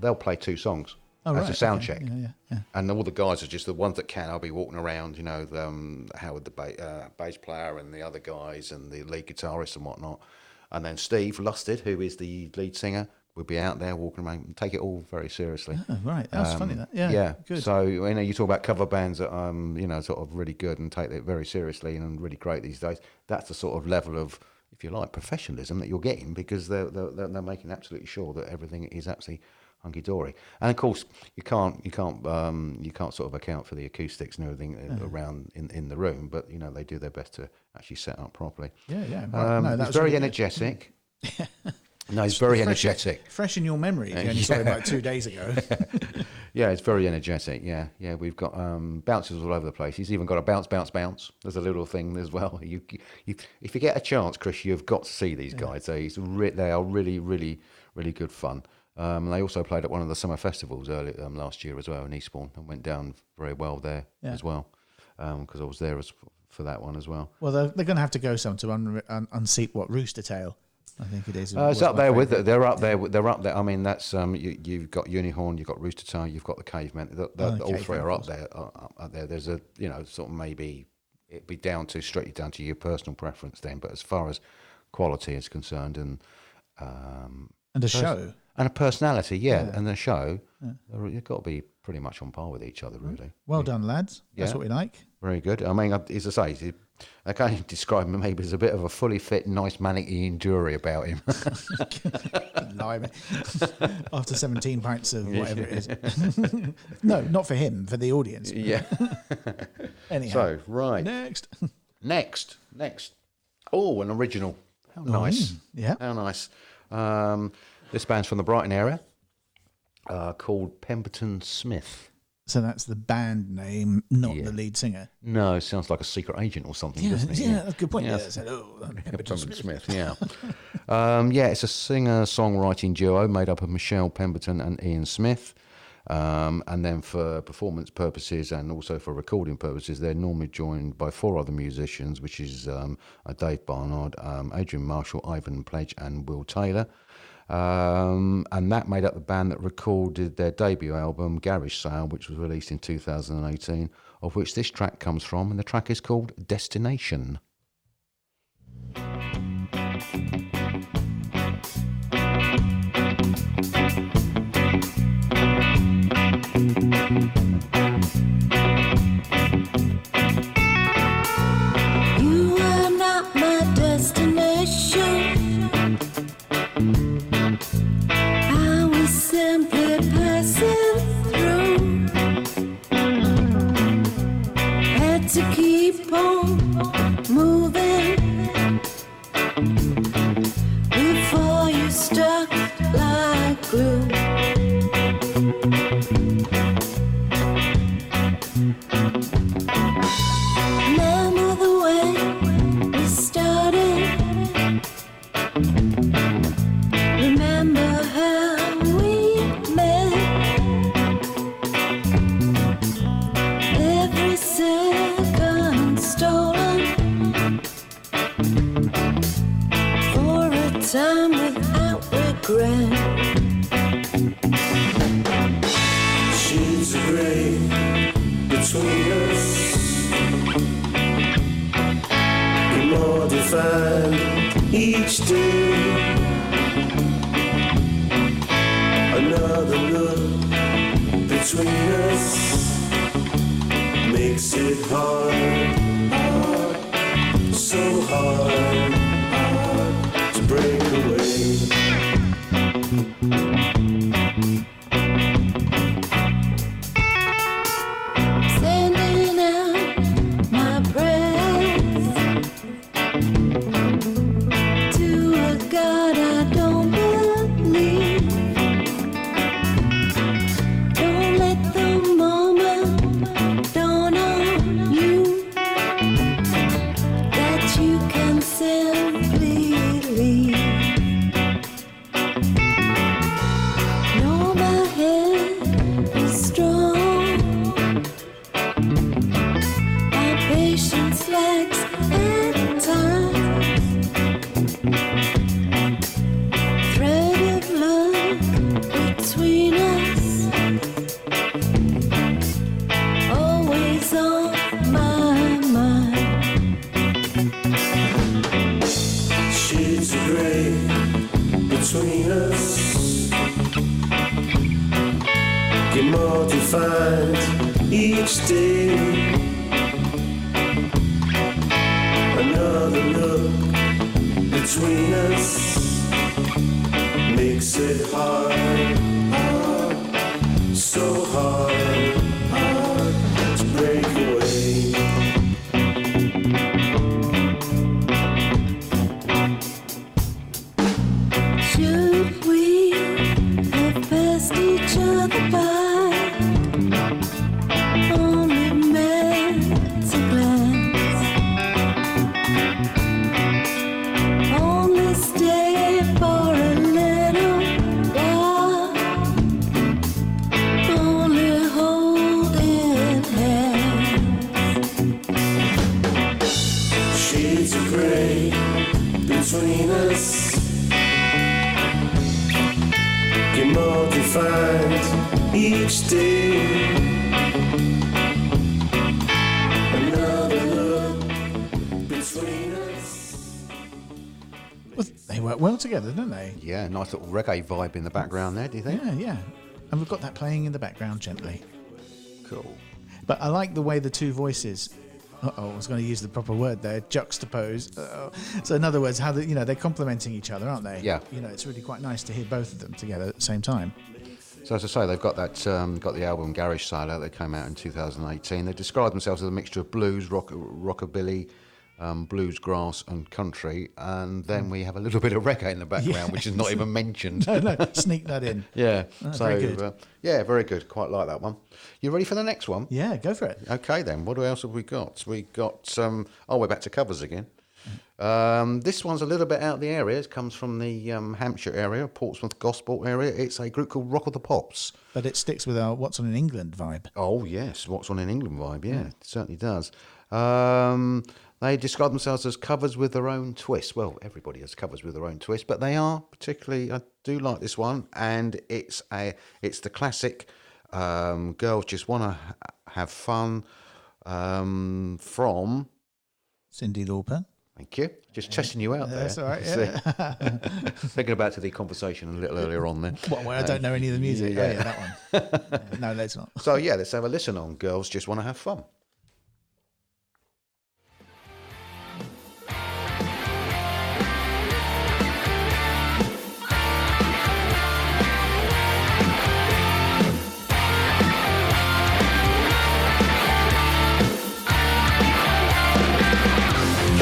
They'll play 2 songs as a sound check, Yeah. and all the guys are just the ones that can. I'll be walking around, you know, Howard the bass player and the other guys and the lead guitarist and whatnot, and then Steve Lusted, who is the lead singer, will be out there walking around and take it all very seriously. Oh, right, that's funny. That Yeah. Good. So you know, you talk about cover bands that you know, sort of really good and take it very seriously and really great these days. That's the sort of level of, if you like, professionalism that you're getting, because they're making absolutely sure that everything is absolutely hunky dory. And of course, you can't sort of account for the acoustics and everything around in the room, but you know, they do their best to actually set up properly. Yeah. Right. No, it's very energetic. No, it's very energetic. Fresh in your memory. You only saw him like 2 days ago. Yeah, it's very energetic. Yeah. We've got bouncers all over the place. He's even got a bounce. There's a little thing as well. You if you get a chance, Chris, you've got to see these guys. They are really, really, really good fun. They also played at one of the summer festivals early last year as well in Eastbourne, and went down very well there as well, because I was there for that one as well. Well, they're going to have to go some to unseat Rooster Tail. I think it is. It's up there with it. They're up there. I mean, that's you've got Unihorn, you've got Rooster Tail, you've got the Cavemen. All three are up there. Up there. There's a sort of maybe it'd be strictly down to your personal preference then. But as far as quality is concerned, and a show and a personality, and the show, you've got to be pretty much on par with each other, really. Well done, lads. That's what we like. Very good. I mean, as I say, I can't describe him maybe as a bit of a fully fit, nice manic endurey about him. Lie, after 17 pints of whatever it is. No, not for him, for the audience. Yeah. Anyhow. So, right. Next. Oh, an original. How nice. Yeah. How nice. This band's from the Brighton area, called Pemberton Smith. So that's the band name, not the lead singer. No, it sounds like a secret agent or something, doesn't it? Yeah, that's a good point. Yeah. Pemberton Smith. Yeah. It's a singer-songwriting duo made up of Michelle Pemberton and Ian Smith. And then for performance purposes and also for recording purposes, they're normally joined by 4 other musicians, which is Dave Barnard, Adrian Marshall, Ivan Pledge, and Will Taylor. And that made up the band that recorded their debut album, Garage Sale, which was released in 2018, of which this track comes from, and the track is called Destination. You are not my destination. I was simply passing through. Had to keep on moving before you stuck like glue. Remember the way we started. Remember how we met. Every second stolen for a time without regret. Shades of grey between us, get more defined each day. Another look between us makes it hard, so hard to break away. Sending out my prayers to a God I don't believe. Don't let the moment dawn on you that you can simply leave. Know my head is strong. My patience lacks at times. Thread of love between us, always on my mind. Shades of grey between us, get more defined each day. Another look between us makes it hard, so hard to break away. Should we have passed each other by? Only met a glance. Only stay for a little while. Only holding hands. Shades of grey between us, get more defined each day. Another look between us. Well, they work well together, don't they? Yeah, nice little reggae vibe in the background there, do you think? Yeah, yeah. And we've got that playing in the background gently. Cool. But I like the way the two voices. I was going to use the proper word there. Juxtapose. So in other words, how they're complementing each other, aren't they? Yeah. It's really quite nice to hear both of them together at the same time. So as I say, they've got that got the album Garage Sale out. They came out in 2018. They describe themselves as a mixture of blues, rockabilly, bluesgrass, and country. And then we have a little bit of reggae in the background, which is not even mentioned. No, sneak that in. Yeah. Very good. Yeah, very good. Quite like that one. You ready for the next one? Yeah, go for it. Okay then. What else have we got? We got we're back to covers again. This one's a little bit out of the area. It comes from the Hampshire area, Portsmouth Gosport area. It's a group called Rock of the Pops. But it sticks with our What's On in England vibe. Oh, yes. What's On in England vibe. Yeah, it certainly does. They describe themselves as covers with their own twist. Well, everybody has covers with their own twist, but they are particularly, I do like this one, and it's the classic Girls Just Want to Have Fun from... Cyndi Lauper. Thank you. Just testing you out there. That's all right, yeah. Thinking back to the conversation a little earlier on there. What, where I don't know any of the music? yeah. Oh, yeah, that one. Yeah, no, let's not. So, yeah, let's have a listen on Girls Just Want to Have Fun.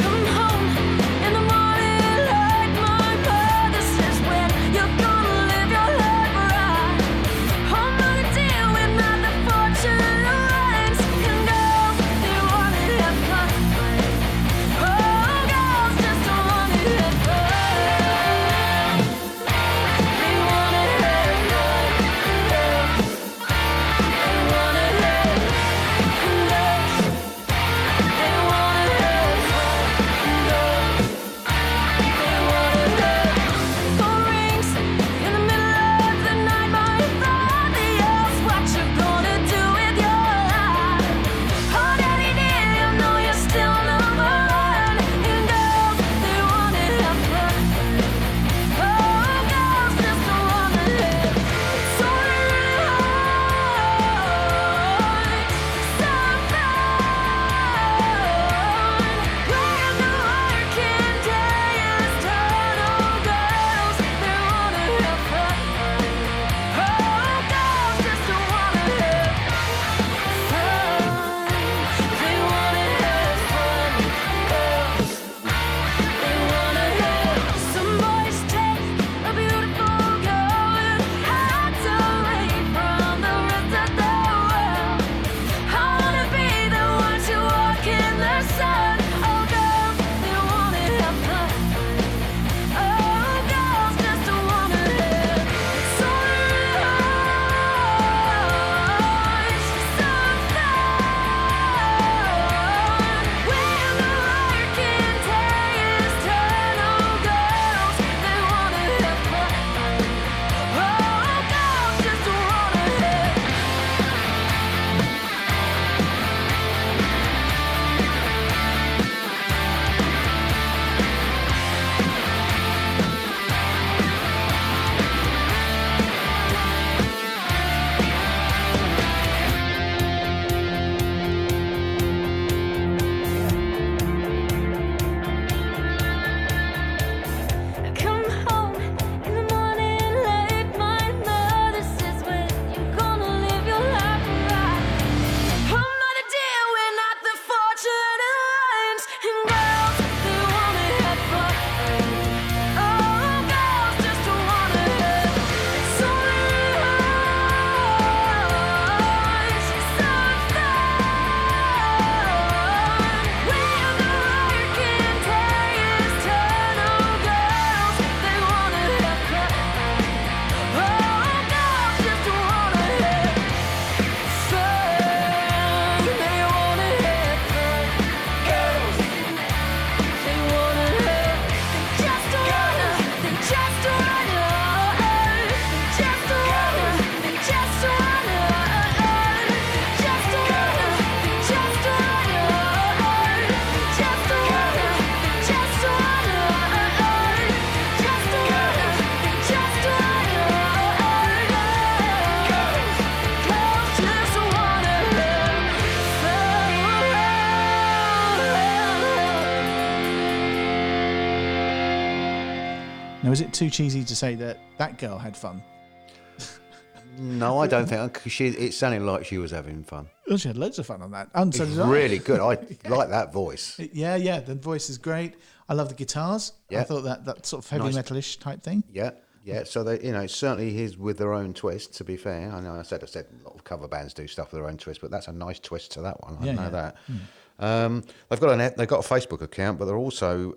Come home in the morning like my mother says when you're gonna live your life right. I'm gonna deal with not the fortune lines and girls they wanna have fun. Oh, girls just don't wanna have fun. They wanna have fun. They wanna have girls. They wanna have fun. They wanna have phone rings in the middle of the night. My father yells, "What you gonna do with your life?" Oh, daddy dear, you know you're still number one. And girls, they wanna have fun. Oh, girls just don't wanna live. It's only really hard. So fun. When the working day is done, oh, girls, they wanna have fun. Oh, girls just don't wanna have fun. They wanna have fun. Girls, they wanna have. Some boys take a beautiful girl and hide away from the rest of the world. I wanna be the one to walk in the sun. Oh, girls, they wanna have fun. Oh, girls just don't wanna live. It's only hard. So fun. When the working day is done, oh, girls, they wanna have fun. Oh, girls just don't wanna live. Come home in the morning late. My mother says when you're gonna live your life right. Oh, mother dear, we're not the fortune lines. And girls, they wanna have fun. Oh, girls just don't wanna have. It's only hard. So fun. When the working day is done, oh, girls, they wanna have fun. Oh, girls just don't wanna have fun. They wanna have fun. Girls, they wanna have. They just don't wanna. They just don't wanna. They just don't wanna. They just don't wanna. Just don't wanna. They just don't wanna. Just don't wanna. They just don't wanna. Just don't wanna. They just don't wanna. Girls just wanna have fun. Now, is it too cheesy to say that that girl had fun? No, I don't think. Cause it sounded like she was having fun. Oh, she had loads of fun on that. And so It's did I. really good. I like that voice. Yeah, the voice is great. I love the guitars. Yeah. I thought that sort of heavy Nice. metalish type thing. Yeah. So they, certainly is with their own twist. To be fair, I know I said a lot of cover bands do stuff with their own twist, but that's a nice twist to that one. I Yeah, know yeah. that. They've got they've got a Facebook account, but they're also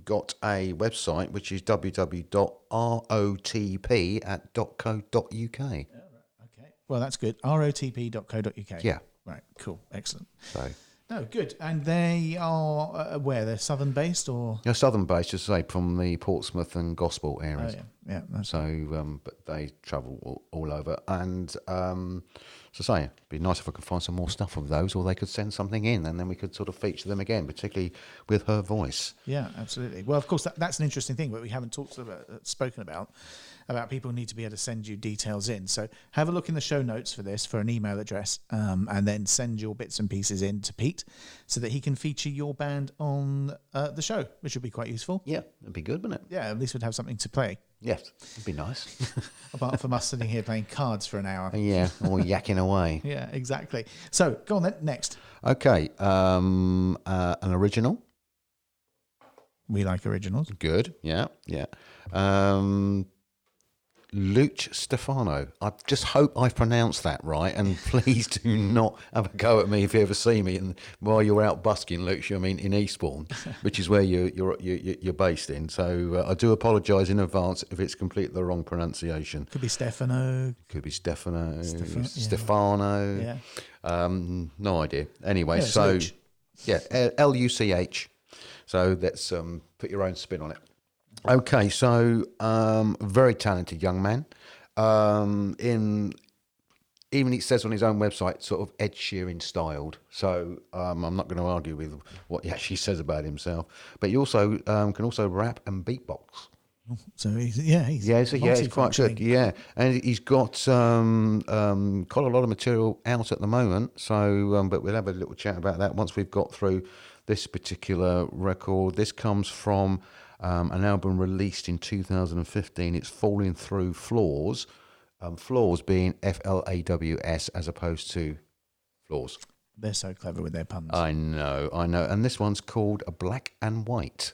got a website which is www.rotp.co.uk. Okay. Well, that's good. rotp.co.uk. Yeah. Right. Cool. Excellent. So No, good. And they are where? They're southern based or? they're southern based, just say from the Portsmouth and Gosport Oh, areas. yeah. That's So, but they travel all over, and so say, it'd be nice if I could find some more stuff of those, or they could send something in, and then we could sort of feature them again, particularly with her voice. Yeah, absolutely. Well, of course, that's an interesting thing, but we haven't spoken about people who need to be able to send you details in. So have a look in the show notes for this, for an email address, and then send your bits and pieces in to Pete so that he can feature your band on the show, which would be quite useful. Yeah, it'd be good, wouldn't it? Yeah, at least we'd have something to play, Yes, it'd be nice. apart from us sitting here playing cards for an hour. Yeah, or yakking away. Yeah, exactly. So go on then, next. Okay, an original. We like originals. Good, yeah. Luch Stefano. I just hope I've pronounced that right, and please do not have a go at me if you ever see me and while you're out busking, Luch. I mean in Eastbourne, which is where you're based in. So I do apologise in advance if it's completely the wrong pronunciation. Could be Stefano. Could be Stefano, yeah. Stefano. Yeah. No idea. Anyway, Yeah, it's so Luch. yeah, Luch. So let's put your own spin on it. Okay, so very talented young man. Even it says on his own website, sort of Ed Sheeran styled. So I'm not going to argue with what he actually says about himself. But he also can also rap and beatbox. So he's Quite good. Yeah, and he's got quite a lot of material out at the moment. So, but we'll have a little chat about that once we've got through this particular record. This comes from an album released in 2015. It's Falling Through Floors. Floors being FLAWS as opposed to floors. They're so clever with their puns. I know. And this one's called Black and White.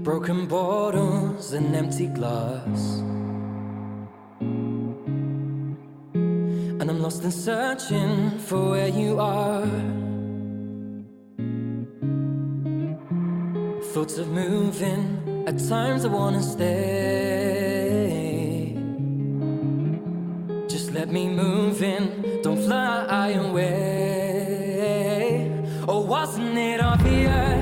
Broken bottles and empty glass, and I'm lost and searching for where you are. Thoughts of moving, at times I wanna stay. Just let me move in, don't fly away. Oh, wasn't it obvious?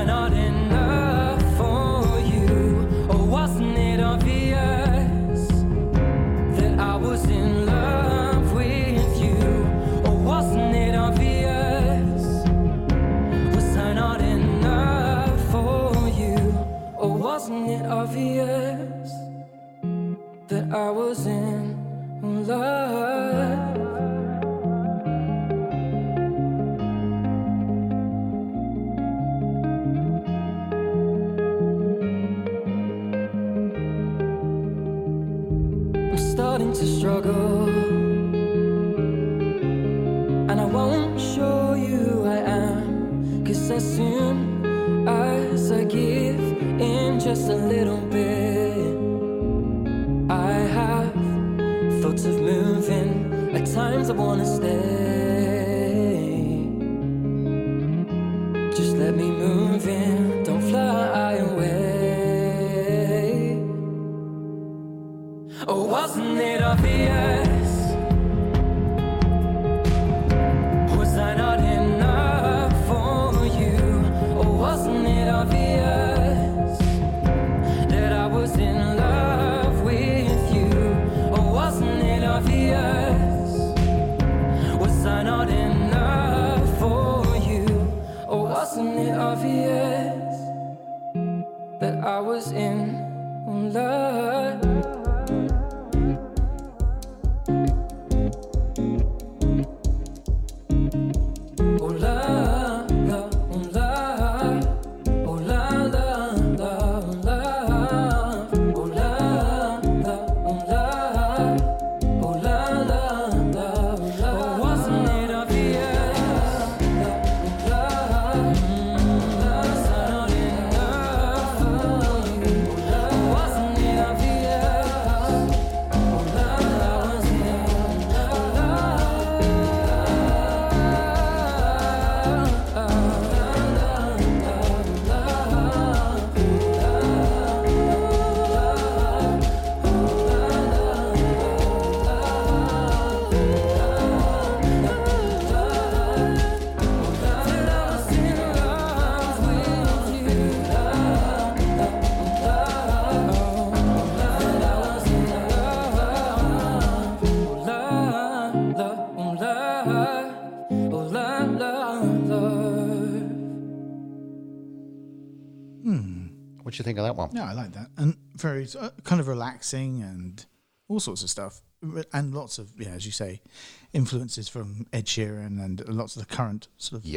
Not enough for you? Or wasn't it obvious that I was in love with you? Or wasn't it obvious? Was I not enough for you? Or wasn't it obvious that I was in love? Starting to struggle, and I won't show you I am, 'cause as soon as I give in just a little bit, I have thoughts of moving, at times I wanna stay. Just let me move in, don't fly away. Oh, wasn't it obvious? Was I not enough for you? Or wasn't it obvious that I was in love with you? Or wasn't it obvious? Was I not enough for you? Or wasn't it obvious that I was in love? you think of that one? Yeah, I like that. And very kind of relaxing and all sorts of stuff. And lots of, as you say, influences from Ed Sheeran and lots of the current sort of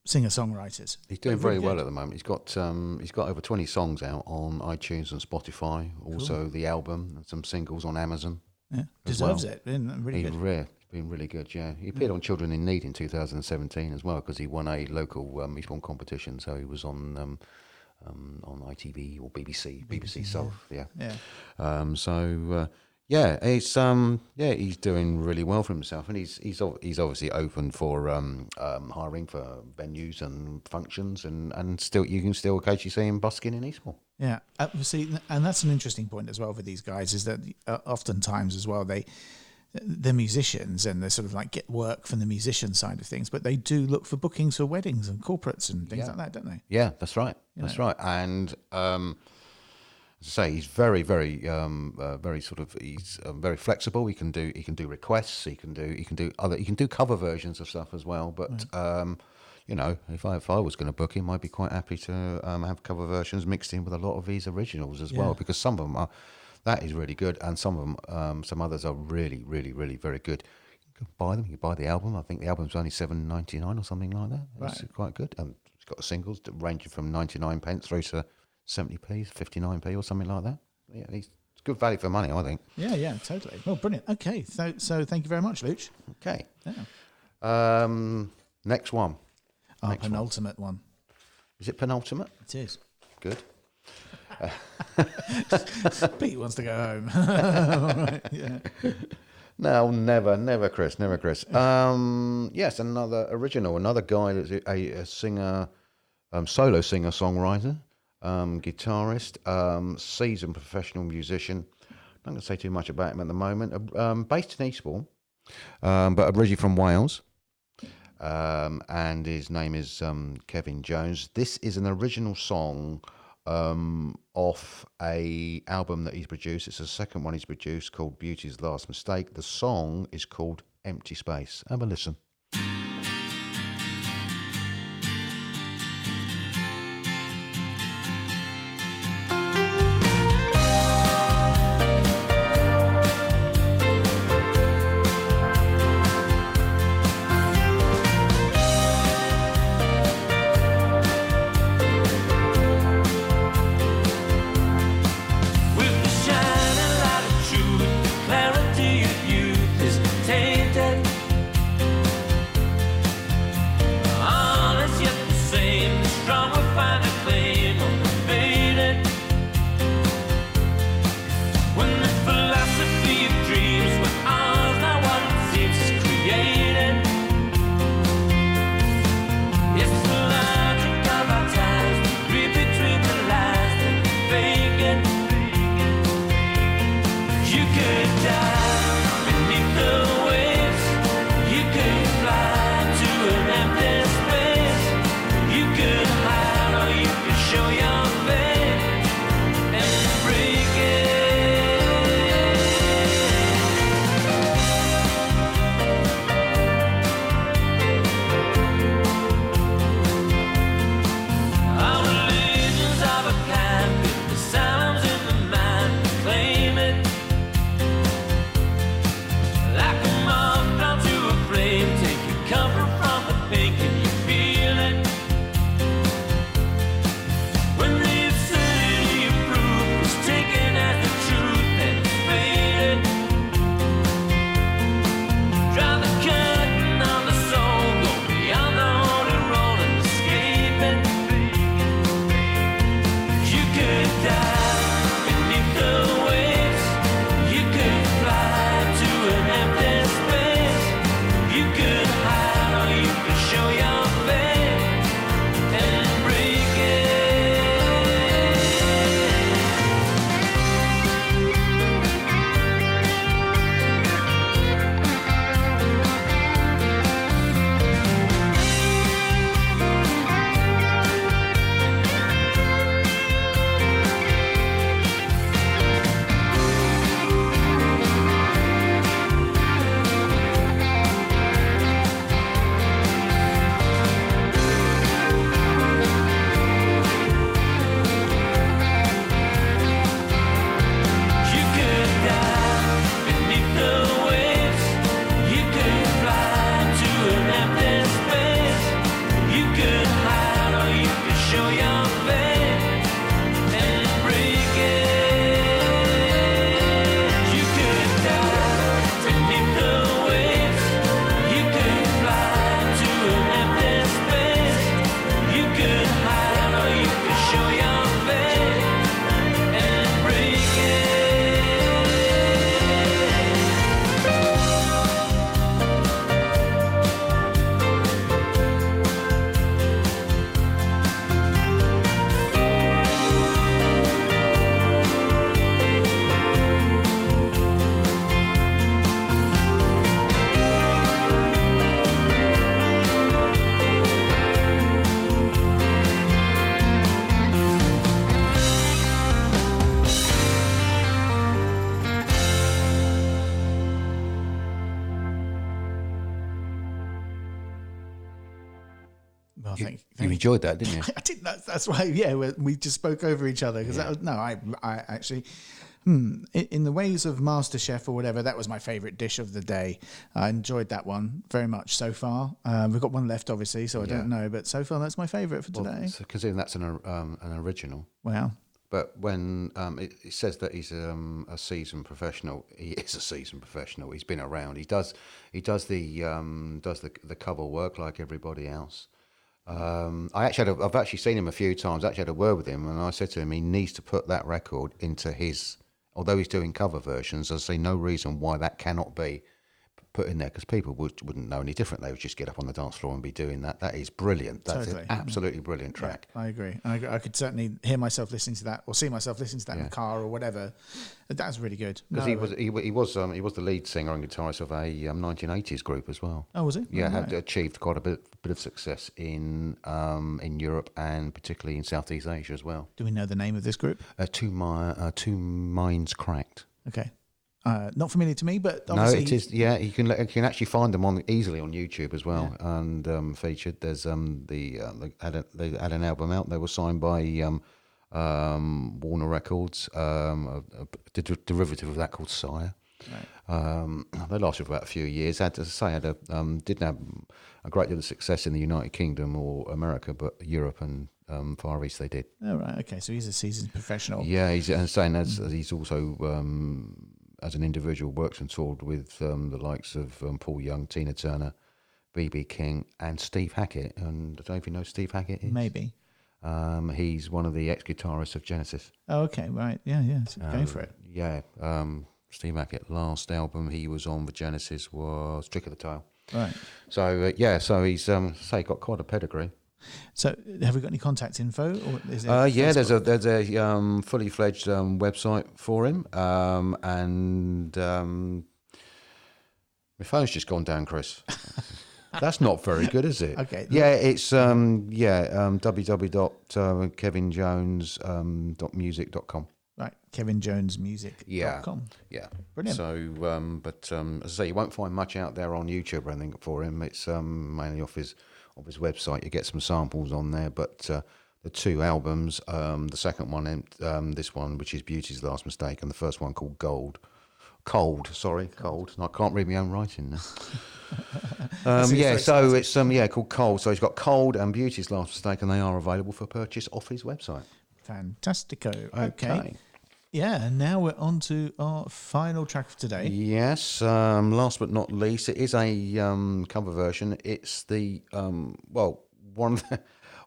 singer-songwriters. He's doing very well at the moment. He's got over 20 songs out on iTunes and Spotify. Also the album and some singles on Amazon. Yeah, deserves it. Really He's good. been really good, yeah. He appeared on Children in Need in 2017 as well because he won a local Eastbourne competition. So he was on ITV or BBC South, yeah. He's doing really well for himself, and he's obviously open for hiring for venues and functions, and still you can still occasionally see him busking in Eastbourne. Yeah, see, and that's an interesting point as well for these guys is that oftentimes as well they're musicians and they sort of like get work from the musician side of things, but they do look for bookings for weddings and corporates and things like that, don't they? Yeah, that's right. That's right. And as I say, he's very, very, very sort of. He's very flexible. He can do requests. He can do cover versions of stuff as well. But if I was going to book him, I'd be quite happy to have cover versions mixed in with a lot of his originals as well, because some of them that is really good, and some of them, some others are really, really, really very good. You can buy them. You can buy the album. I think the album's only $7.99 or something like that. It's quite good. It's got singles ranging from 99p through to 70p, 59p or something like that. Yeah, it's good value for money, I think. Yeah, totally. Well, brilliant. Okay, so thank you very much, Luch. Okay. Yeah. Next one. Our penultimate one. Is it penultimate? It is. Good. Pete wants to go home. Right, yeah. No, never, Chris. Yes, another original, another guy that's a singer, solo singer-songwriter, guitarist, seasoned professional musician. I'm not going to say too much about him at the moment. Based in Eastbourne, but originally from Wales. And his name is Kevin Jones. This is an original song off a album that he's produced. It's the second one he's produced, called Beauty's Last Mistake. The song is called Empty Space. Have a listen. With the shining light of truth, clarity of youth is tainted. Well, You enjoyed that, didn't you? I did. That's why. Yeah, we just spoke over each other because I actually. In the ways of MasterChef or whatever, that was my favourite dish of the day. I enjoyed that one very much so far. We've got one left, obviously, so I don't know, but so far that's my favourite for today. So considering that's an original. Wow. But when it says that he's a seasoned professional, he is a seasoned professional. He's been around. He does the cover work like everybody else. I've actually seen him a few times. I actually had a word with him, and I said to him he needs to put that record into his. Although he's doing cover versions, I see no reason why that cannot be put in there, because people wouldn't know any different. They would just get up on the dance floor and be doing that. That is brilliant. That's Totally. an absolutely brilliant track. Yeah, I agree. I could certainly hear myself listening to that, or see myself listening to that in the car or whatever. That's really good. Because he was the lead singer and guitarist of a 1980s group as well. Oh, was he? Yeah, Oh, had achieved quite a bit of success in Europe and particularly in Southeast Asia as well. Do we know the name of this group? Two Minds Cracked. Okay. Not familiar to me, but obviously... No, it is. Yeah, you can actually find them easily on YouTube as well, and featured. There's they had an album out. They were signed by Warner Records, a derivative of that called Sire. Right. They lasted for about a few years. Didn't have a great deal of success in the United Kingdom or America, but Europe and Far East they did. Oh, right. Okay, so he's a seasoned professional. Yeah, he's also. As an individual, works and toured with the likes of Paul Young, Tina Turner, B.B. King, and Steve Hackett. And I don't know if you know Steve Hackett is. Maybe. He's one of the ex-guitarists of Genesis. Oh, okay, right. Yeah. So go for it. Yeah. Steve Hackett, last album he was on with Genesis was Trick of the Tail. Right. So, so he's got quite a pedigree. So, have we got any contact info? Or is there's a fully fledged website for him, and my phone's just gone down, Chris. That's not very good, is it? Okay. Yeah, it's www.kevinjones.music.com. Right, kevinjonesmusic.com. Yeah. Brilliant. So, as I say, you won't find much out there on YouTube or anything for him. It's mainly off his website. You get some samples on there, but the two albums, the second one, this one, which is Beauty's Last Mistake, and the first one called Cold. I can't read my own writing now. So it's called Cold. So he's got Cold and Beauty's Last Mistake, and they are available for purchase off his website. Fantastico. Okay. Yeah, and now we're on to our final track of today. Yes, last but not least, it is a cover version. It's the one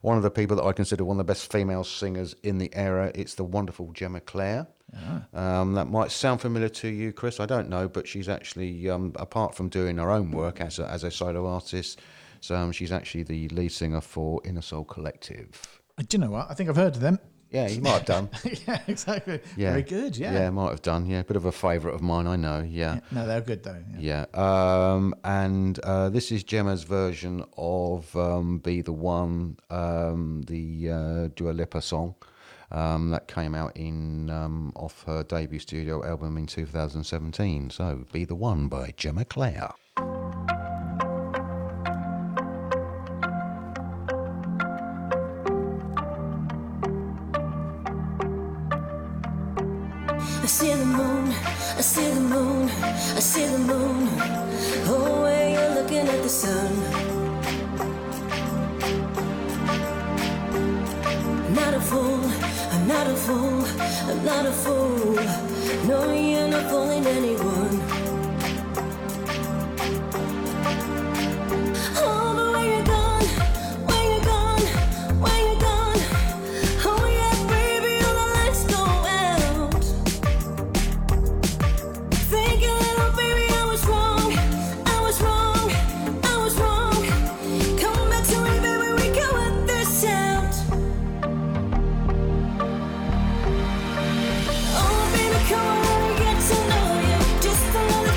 of the people that I consider one of the best female singers in the era. It's the wonderful Gemma Clare. That might sound familiar to you, Chris. I don't know, but she's actually, apart from doing her own work as a solo artist, she's actually the lead singer for Inner Soul Collective. Do you know what? I think I've heard of them. Yeah, you might have done. Yeah, exactly. Yeah. Very good, yeah. Yeah, might have done, yeah. Bit of a favourite of mine, I know, yeah. No, they're good, though. Yeah. And this is Gemma's version of Be The One, the Dua Lipa song that came out off her debut studio album in 2017. So, Be The One by Gemma Clare. I see the moon, I see the moon, I see the moon. Oh, where you're looking at the sun. Not a fool, I'm not a fool, I'm not a fool. No, you're not fooling anyone. Oh, but when you're gone, when you're gone, when you're gone. Oh yeah, baby, all the lights go out. Thinking, oh baby, I was wrong, I was wrong, I was wrong. Come back to me, baby, we can work this out. Oh baby, come on, let me get to know you. Just another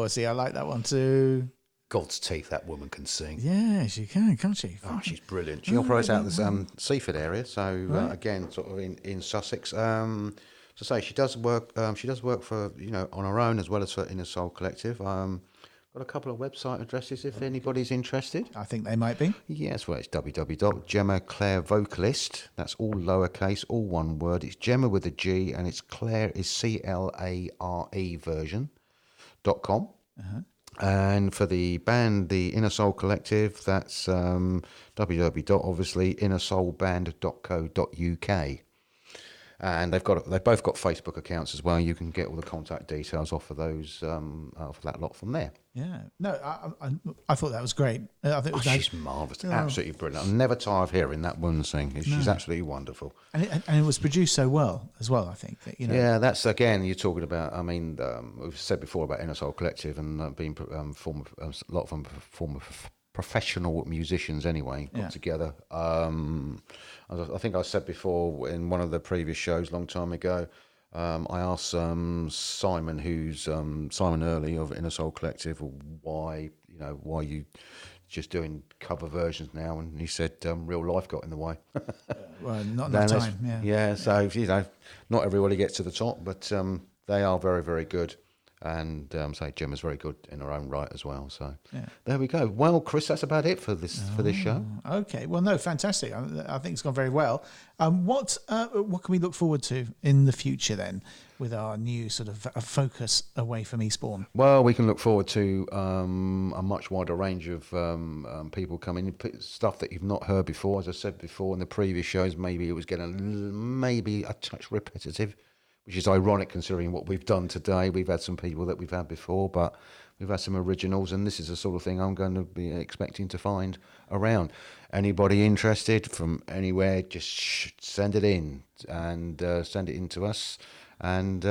Oh, see, I like that one too. God's teeth, that woman can sing. Yeah, she can, can't she? Oh, she's brilliant. She operates out of the Seaford area, so again, sort of in Sussex. To say she does work. She does work for on her own as well as for Inner Soul Collective. Got a couple of website addresses if anybody's interested. I think they might be. Yes, well, it's www.Gemma Claire Vocalist. That's all lowercase, all one word. It's Gemma with a G, and it's Claire is CLARE version.com. And for the band, the Inner Soul Collective, that's www.obviously innersoulband.co.uk. And they've both got Facebook accounts as well. You can get all the contact details off of those for that lot from there. Yeah. No, I thought that was great. I think it was She's marvellous, absolutely brilliant. I'm never tired of hearing that woman sing. She's absolutely wonderful. and it was produced so well as well. I think that Yeah, that's again. You're talking about. I mean, we've said before about Inner Soul Collective and being a lot of them former professional musicians anyway got together. I think I said before in one of the previous shows a long time ago. I asked Simon, who's Simon Early of Inner Soul Collective, why you just doing cover versions now, and he said real life got in the way. well, not enough time. Yeah. So not everybody gets to the top, but they are very, very good. And say Gemma's very good in her own right as well. So there we go. Well, Chris, that's about it for this show. Okay. Well, no, fantastic. I think it's gone very well. What can we look forward to in the future then, with our new sort of focus away from Eastbourne? Well, we can look forward to a much wider range of people coming in, stuff that you've not heard before. As I said before in the previous shows, maybe it was getting maybe a touch repetitive, which is ironic considering what we've done today. We've had some people that we've had before, but we've had some originals, and this is the sort of thing I'm going to be expecting to find around. Anybody interested from anywhere, just send it in and send it in to us, and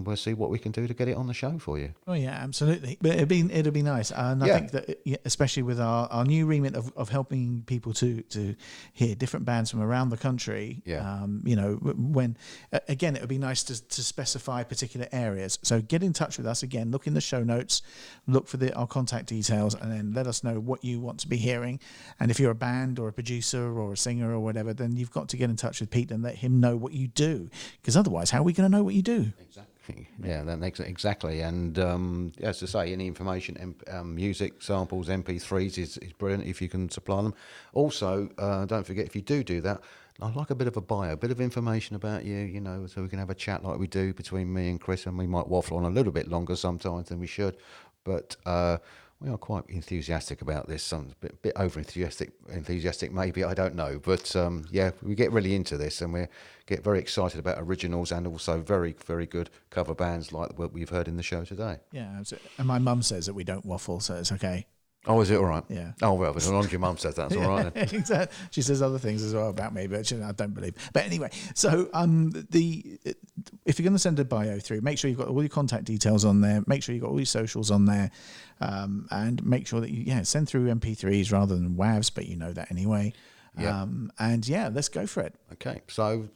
we'll see what we can do to get it on the show for you. Oh yeah, absolutely. But it'd be nice, and I think that especially with our new remit of helping people to hear different bands from around the country. When again, it would be nice to specify particular areas. So get in touch with us again. Look in the show notes, look for our contact details, and then let us know what you want to be hearing. And if you're a band or a producer or a singer or whatever, then you've got to get in touch with Pete and let him know what you do. Because otherwise, how are we going to know what you do? Exactly. Yeah, exactly. And as I say, any information, music, samples, MP3s is brilliant if you can supply them. Also, don't forget, if you do that, I'd like a bit of a bio, a bit of information about you, so we can have a chat like we do between me and Chris, and we might waffle on a little bit longer sometimes than we should. But we are quite enthusiastic about this. Some bit over enthusiastic maybe, I don't know. But we get really into this, and we get very excited about originals and also very, very good cover bands like what we've heard in the show today. Yeah, and my mum says that we don't waffle, so it's okay. Oh, is it all right? Yeah. Oh, well, as long as your mum says that's all right. Then. Exactly. She says other things as well about me, but I don't believe. But anyway, so if you're going to send a bio through, make sure you've got all your contact details on there. Make sure you've got all your socials on there, and make sure that you send through MP3s rather than WAVs, but you know that anyway. Yeah. Let's go for it. Okay, so.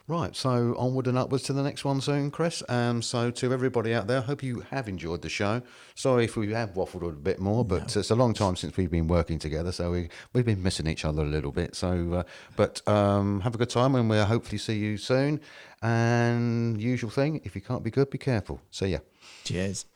Right, so onward and upwards to the next one soon, Chris. So to everybody out there, I hope you have enjoyed the show. Sorry if we have waffled a bit more, but it's a long time since we've been working together, so we've been missing each other a little bit. So, have a good time, and we'll hopefully see you soon. And usual thing, if you can't be good, be careful. See ya. Cheers.